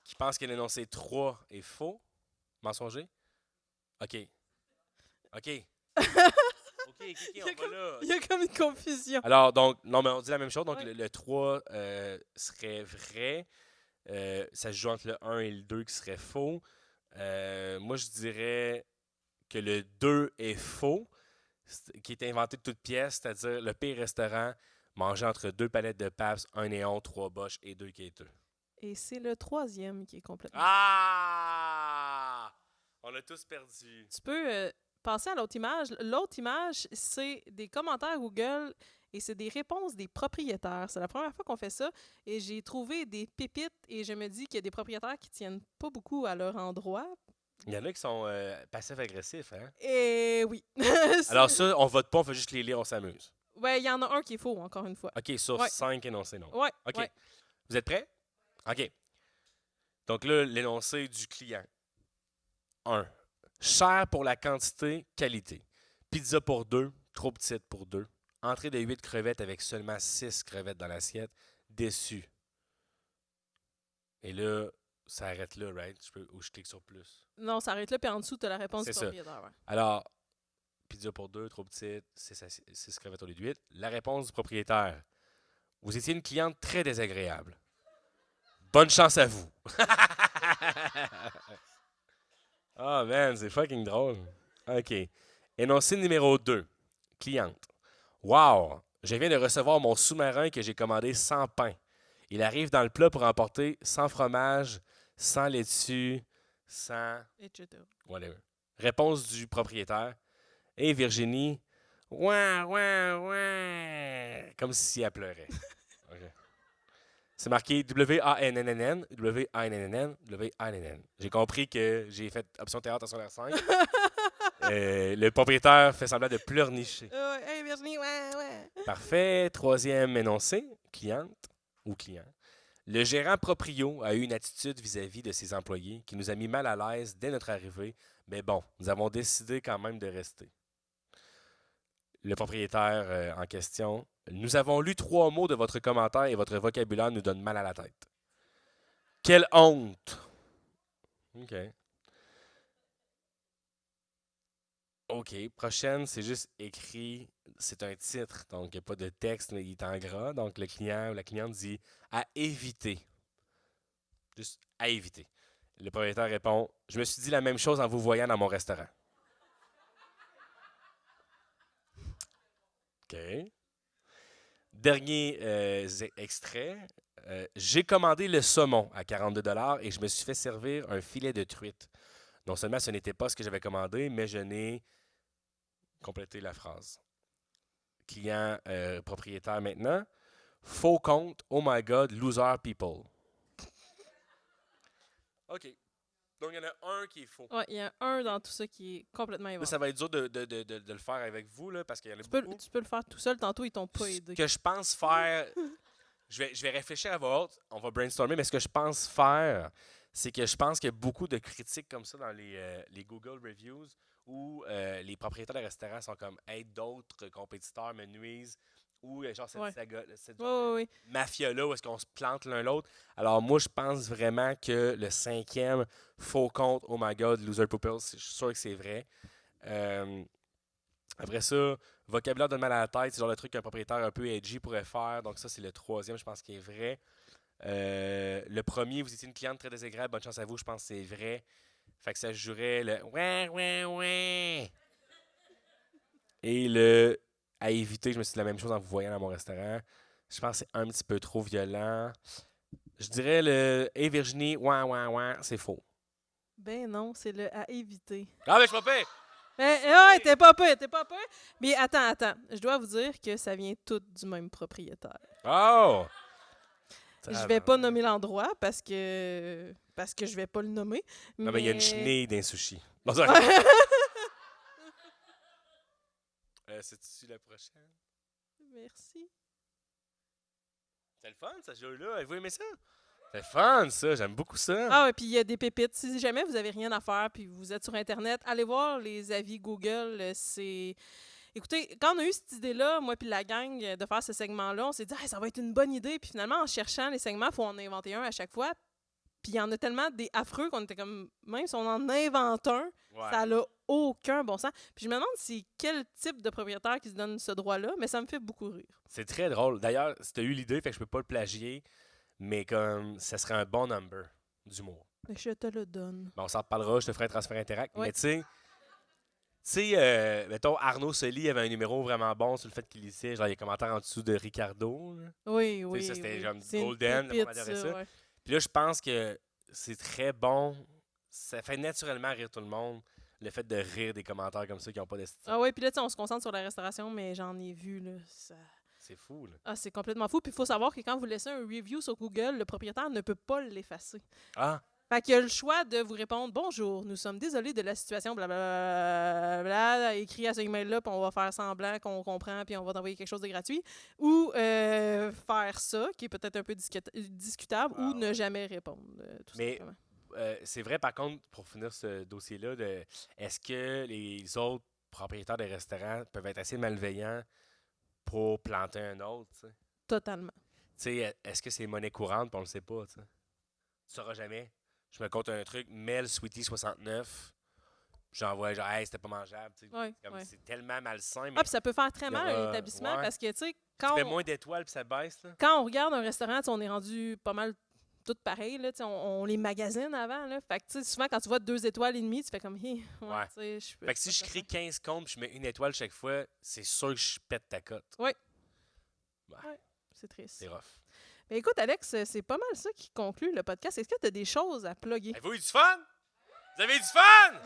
[SPEAKER 2] Qui pense que l'énoncé 3 est faux? Mensonger? OK. OK. OK,
[SPEAKER 1] Il y a
[SPEAKER 2] on va
[SPEAKER 1] comme-
[SPEAKER 2] là.
[SPEAKER 1] Il y a comme une confusion.
[SPEAKER 2] Alors, donc, non, mais on dit la même chose. Donc,
[SPEAKER 1] Ouais.
[SPEAKER 2] le 3 serait vrai. Ça se joue entre le 1 et le 2 qui serait faux. Moi, je dirais que le 2 est faux, qui est inventé de toutes pièces, c'est-à-dire le pire restaurant, manger entre 2 palettes de Pabst, 1 néon, 3 Bosch et 2 quêteux.
[SPEAKER 1] Et c'est le troisième qui est complètement...
[SPEAKER 2] Ah! On a tous perdu.
[SPEAKER 1] Tu peux passer à l'autre image. L'autre image, c'est des commentaires Google et c'est des réponses des propriétaires. C'est la première fois qu'on fait ça et j'ai trouvé des pépites et je me dis qu'il y a des propriétaires qui tiennent pas beaucoup à leur endroit.
[SPEAKER 2] Il y en a qui sont passifs-agressifs, hein?
[SPEAKER 1] Et oui.
[SPEAKER 2] Alors ça, on vote pas, on fait juste les lire, on s'amuse.
[SPEAKER 1] Ouais, il y en a un qui est faux, encore une fois.
[SPEAKER 2] OK, sur
[SPEAKER 1] Ouais.
[SPEAKER 2] 5 énoncés, non.
[SPEAKER 1] Ouais,
[SPEAKER 2] OK.
[SPEAKER 1] ouais.
[SPEAKER 2] Vous êtes prêts? OK. Donc là, l'énoncé du client. 1. Cher pour la quantité, qualité. Pizza pour 2, trop petite pour 2. Entrée de 8 crevettes avec seulement 6 crevettes dans l'assiette. Déçu. Et là, ça arrête là, right? Ou je clique sur plus.
[SPEAKER 1] Non, ça arrête là, puis en dessous, tu as la réponse
[SPEAKER 2] C'est
[SPEAKER 1] du
[SPEAKER 2] ça.
[SPEAKER 1] propriétaire. Ouais.
[SPEAKER 2] Alors, pizza pour 2, trop petite, 6 crevettes au lieu de 8. La réponse du propriétaire. Vous étiez une cliente très désagréable. Bonne chance à vous. Ah, man, c'est fucking drôle. OK. Énoncé numéro 2. Cliente. Wow! Je viens de recevoir mon sous-marin que j'ai commandé sans pain. Il arrive dans le plat pour emporter sans fromage, sans laitue, sans...
[SPEAKER 1] Etc.
[SPEAKER 2] whatever. Réponse du propriétaire. Hey Virginie. Ouais, ouais, ouais. Comme si elle pleurait. OK. C'est marqué W-A-N-N-N-N, W-A-N-N-N-N, W-A-N-N-N. J'ai compris que j'ai fait option théâtre à secondaire 5. Le propriétaire fait semblant de pleurnicher.
[SPEAKER 1] Hey Virginie, ouais.
[SPEAKER 2] Parfait. Troisième énoncé, cliente ou client. Le gérant proprio a eu une attitude vis-à-vis de ses employés qui nous a mis mal à l'aise dès notre arrivée, mais bon, nous avons décidé quand même de rester. Le propriétaire en question. Nous avons lu 3 mots de votre commentaire et votre vocabulaire nous donne mal à la tête. Quelle honte! OK. OK. Prochaine, c'est juste écrit. C'est un titre, donc il n'y a pas de texte, mais il est en gras. Donc le client ou la cliente dit à éviter. Juste à éviter. Le propriétaire répond je me suis dit la même chose en vous voyant dans mon restaurant. OK. Dernier extrait. J'ai commandé le saumon à 42 $ et je me suis fait servir un filet de truite. Non seulement ce n'était pas ce que j'avais commandé, mais je n'ai complété la phrase. Client propriétaire maintenant. Faux compte. Oh my God, loser people. OK. Donc, il y en a un qui est faux.
[SPEAKER 1] Ouais, il y a un dans tout ça qui est complètement
[SPEAKER 2] Là,
[SPEAKER 1] inventé.
[SPEAKER 2] ça va être dur de le faire avec vous, là, parce qu'il y en a beaucoup.
[SPEAKER 1] Tu peux le faire tout seul. Tantôt, ils t'ont pas
[SPEAKER 2] Ce
[SPEAKER 1] aidé.
[SPEAKER 2] que je pense faire, je vais réfléchir à voix haute, on va brainstormer, mais ce que je pense faire, c'est que je pense qu'il y a beaucoup de critiques comme ça dans les Google Reviews où les propriétaires de restaurants sont comme hey, d'autres compétiteurs me nuisent ou genre cette,
[SPEAKER 1] Ouais.
[SPEAKER 2] cette
[SPEAKER 1] Oui.
[SPEAKER 2] mafia-là où est-ce qu'on se plante l'un l'autre. Alors moi, je pense vraiment que le 5e faux compte, oh my God, loser pupils, je suis sûr que c'est vrai. Après ça, vocabulaire donne mal à la tête, c'est genre le truc qu'un propriétaire un peu edgy pourrait faire. Donc ça, c'est le 3e, je pense qu'il est vrai. Le premier, vous étiez une cliente très désagréable, bonne chance à vous, je pense que c'est vrai. Fait que ça jouerait le ouais. Et le à éviter, je me suis dit la même chose en vous voyant dans mon restaurant. Je pense que c'est un petit peu trop violent. Je dirais le hey Virginie, ouais, c'est faux.
[SPEAKER 1] Ben non, c'est le à éviter.
[SPEAKER 2] Ah, mais je suis pas pire!
[SPEAKER 1] Ouais, t'es pas pire. Mais attends. Je dois vous dire que ça vient tout du même propriétaire.
[SPEAKER 2] Oh!
[SPEAKER 1] Je vais pas nommer l'endroit parce que je vais pas le nommer.
[SPEAKER 2] Non, mais il y a une chenille d'un sushi. Bon, c'est-tu la prochaine?
[SPEAKER 1] Merci.
[SPEAKER 2] C'est le fun, ce jeu-là. Avez-vous aimé ça? C'est fun, ça. J'aime beaucoup ça.
[SPEAKER 1] Ah ouais, puis il y a des pépites. Si jamais vous avez rien à faire puis vous êtes sur Internet, allez voir les avis Google. C'est... Écoutez, quand on a eu cette idée-là, moi puis la gang, de faire ce segment-là, on s'est dit hey, ça va être une bonne idée. Puis finalement, en cherchant les segments, il faut en inventer un à chaque fois. Puis il y en a tellement des affreux qu'on était comme, même si on en invente un,
[SPEAKER 2] Ouais.
[SPEAKER 1] ça n'a aucun bon sens. Puis je me demande c'est quel type de propriétaire qui se donne ce droit-là, mais ça me fait beaucoup rire.
[SPEAKER 2] C'est très drôle. D'ailleurs, si tu as eu l'idée, fait que je peux pas le plagier, mais comme ça serait un bon number d'humour.
[SPEAKER 1] Mais je te le donne.
[SPEAKER 2] Bon, on s'en reparlera, je te ferai un transfert Interact.
[SPEAKER 1] Ouais.
[SPEAKER 2] Mais tu sais, mettons, Arnaud Soli avait un numéro vraiment bon sur le fait qu'il lisait, genre, les commentaires en dessous de Ricardo. Là.
[SPEAKER 1] Oui.
[SPEAKER 2] Ça, c'était comme
[SPEAKER 1] C'est
[SPEAKER 2] golden,
[SPEAKER 1] une pépite,
[SPEAKER 2] on adorait ça.
[SPEAKER 1] ouais.
[SPEAKER 2] Puis là, je pense que c'est très bon. Ça fait naturellement rire tout le monde, le fait de rire des commentaires comme ça qui n'ont pas de style.
[SPEAKER 1] Ah oui, puis là, tu sais, on se concentre sur la restauration, mais j'en ai vu, là.
[SPEAKER 2] C'est fou, là.
[SPEAKER 1] Ah, c'est complètement fou. Puis il faut savoir que quand vous laissez un review sur Google, le propriétaire ne peut pas l'effacer.
[SPEAKER 2] Ah,
[SPEAKER 1] Fait qu'il a le choix de vous répondre « Bonjour, nous sommes désolés de la situation, blablabla, écrit à ce email-là, puis on va faire semblant qu'on comprend, puis on va t'envoyer quelque chose de gratuit. » Ou faire ça, qui est peut-être un peu discutable, ou ne jamais répondre, tout
[SPEAKER 2] Mais-
[SPEAKER 1] simplement.
[SPEAKER 2] c'est vrai, par contre, pour finir ce dossier-là, est-ce que les autres propriétaires de restaurants peuvent être assez malveillants pour planter un autre, tu sais?
[SPEAKER 1] Totalement.
[SPEAKER 2] Tu sais, est-ce que c'est monnaie courante, puis on le sait pas, tu sais? Tu sauras jamais. Je me compte un truc, Mel Sweetie 69, j'envoie genre, hey, c'était pas mangeable, tu sais.
[SPEAKER 1] Ouais,
[SPEAKER 2] Comme
[SPEAKER 1] ouais.
[SPEAKER 2] c'est tellement malsain, mais
[SPEAKER 1] Ah, puis ça peut faire très
[SPEAKER 2] il y
[SPEAKER 1] mal à
[SPEAKER 2] aura-
[SPEAKER 1] l'établissement,
[SPEAKER 2] ouais.
[SPEAKER 1] parce que, tu sais,
[SPEAKER 2] tu
[SPEAKER 1] quand
[SPEAKER 2] fais
[SPEAKER 1] on...
[SPEAKER 2] moins d'étoiles, puis ça baisse, là.
[SPEAKER 1] Quand on regarde un restaurant, tu sais, on est rendu pas mal tout pareil. Là, tu sais, on les magasine avant. Là. Fait que, tu sais, souvent, quand tu vois 2 étoiles et demie, tu fais comme hey,
[SPEAKER 2] Ouais.
[SPEAKER 1] tu sais, je peux
[SPEAKER 2] Fait que si
[SPEAKER 1] pas
[SPEAKER 2] je
[SPEAKER 1] faire
[SPEAKER 2] crée
[SPEAKER 1] ça.
[SPEAKER 2] 15 comptes, puis je mets une étoile chaque fois, c'est sûr que je pète ta cote.
[SPEAKER 1] C'est triste.
[SPEAKER 2] C'est rough.
[SPEAKER 1] Mais écoute, Alex, c'est pas mal ça qui conclut le podcast. Est-ce que tu as des choses à plugger?
[SPEAKER 2] Avez-vous eu du fun? Vous avez eu du fun?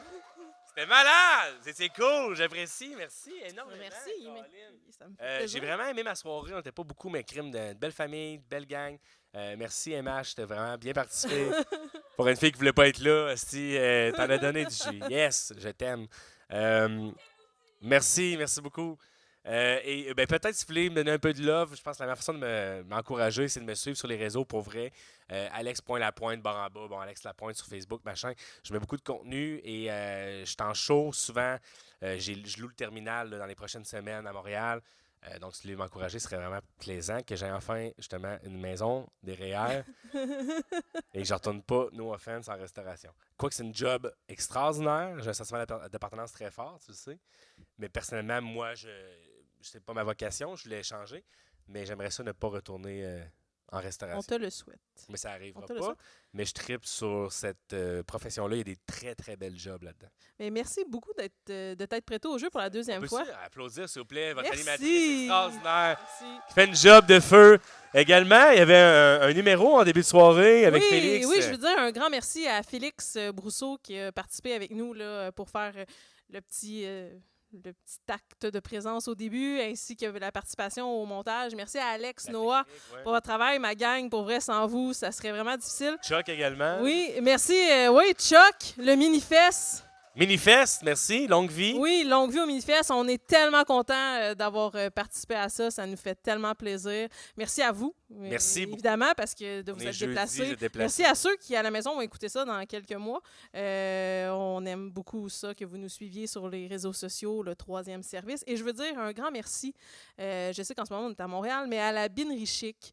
[SPEAKER 2] C'était malade! C'était cool, j'apprécie. Merci énormément.
[SPEAKER 1] Merci.
[SPEAKER 2] Caroline.
[SPEAKER 1] Ça me fait
[SPEAKER 2] J'ai
[SPEAKER 1] plaisir.
[SPEAKER 2] vraiment aimé ma soirée. On n'était pas beaucoup, mais crime de belle famille, de belle gang. Merci, MH. T'as vraiment bien participé. Pour une fille qui voulait pas être là, si t'en as donné du jus. Yes, je t'aime. Merci beaucoup. Et ben, peut-être si vous voulez me donner un peu de love, je pense que la meilleure façon de m'encourager, c'est de me suivre sur les réseaux pour vrai. Alex.Lapointe, barre en bas. Bon, Alex Lapointe sur Facebook, machin. Je mets beaucoup de contenu et je suis en show souvent. Je loue le terminal là, dans les prochaines semaines à Montréal. Donc, si vous voulez m'encourager, ce serait vraiment plaisant que j'aie enfin, justement, une maison, des REER et que je ne retourne pas, no offense, en restauration. Quoique c'est une job extraordinaire, j'ai un sentiment d'appartenance très fort, tu le sais. Mais personnellement, moi, c'est pas ma vocation, je voulais changer, mais j'aimerais ça ne pas retourner en restauration.
[SPEAKER 1] On te le souhaite.
[SPEAKER 2] Mais ça n'arrivera
[SPEAKER 1] On te le
[SPEAKER 2] pas.
[SPEAKER 1] souhaite.
[SPEAKER 2] Mais je tripe sur cette profession-là. Il y a des très, très belles jobs là-dedans.
[SPEAKER 1] Mais merci beaucoup de t'être prêté au jeu pour la deuxième fois.
[SPEAKER 2] Applaudir, s'il vous plaît, votre
[SPEAKER 1] Merci.
[SPEAKER 2] animatrice extraordinaire
[SPEAKER 1] Merci.
[SPEAKER 2] qui fait une job de feu. Également, il y avait un numéro en début de soirée avec Félix.
[SPEAKER 1] Oui, je veux dire un grand merci à Félix Brousseau qui a participé avec nous là, pour faire le petit acte de présence au début, ainsi que la participation au montage. Merci à Alex, Noah, pour votre travail. Ma gang, pour vrai, sans vous, ça serait vraiment difficile.
[SPEAKER 2] Chuck également.
[SPEAKER 1] Oui, merci. Oui, Chuck, le Minifest.
[SPEAKER 2] Minifest, merci. Longue vie.
[SPEAKER 1] Oui, longue vie au Minifest. On est tellement contents d'avoir participé à ça. Ça nous fait tellement plaisir. Merci à vous.
[SPEAKER 2] Merci
[SPEAKER 1] évidemment, parce que de vous être déplacés. Merci à ceux qui, à la maison, vont écouter ça dans quelques mois. On aime beaucoup ça, que vous nous suiviez sur les réseaux sociaux, le troisième service. Et je veux dire un grand merci. Je sais qu'en ce moment, on est à Montréal, mais à la Binerie Chic,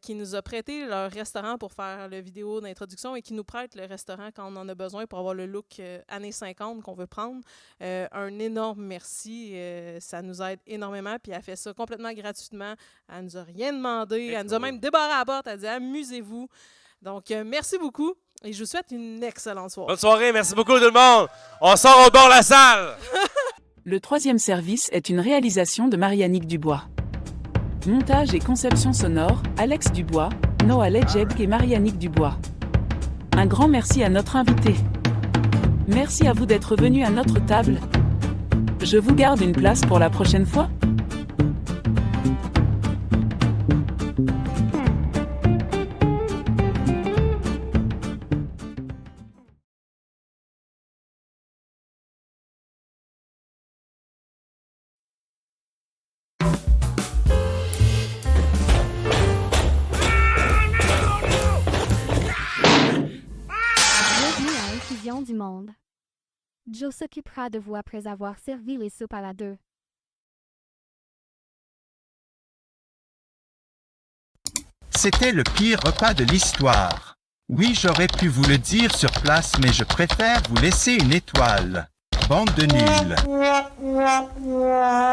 [SPEAKER 1] qui nous a prêté leur restaurant pour faire la vidéo d'introduction et qui nous prête le restaurant quand on en a besoin pour avoir le look années 50 qu'on veut prendre. Un énorme merci. Ça nous aide énormément. Puis elle fait ça complètement gratuitement. Elle nous a rien demandé. Elle nous a même débarré à la porte. Elle a dit « Amusez-vous ». Donc, merci beaucoup et je vous souhaite une excellente soirée.
[SPEAKER 2] Bonne soirée. Merci beaucoup tout le monde. On sort au bord de la salle.
[SPEAKER 3] Le troisième service est une réalisation de Marie-Annick Dubois. Montage et conception sonore, Alex Dubois, Noah Ledjeb et Marie-Annick Dubois. Un grand merci à notre invité. Merci à vous d'être venus à notre table. Je vous garde une place pour la prochaine fois.
[SPEAKER 4] Bienvenue à Infusion du Monde. Joe s'occupera de vous après avoir servi les soupes à la 2.
[SPEAKER 5] C'était le pire repas de l'histoire. Oui, j'aurais pu vous le dire sur place, mais je préfère vous laisser une étoile. Bande de nuls.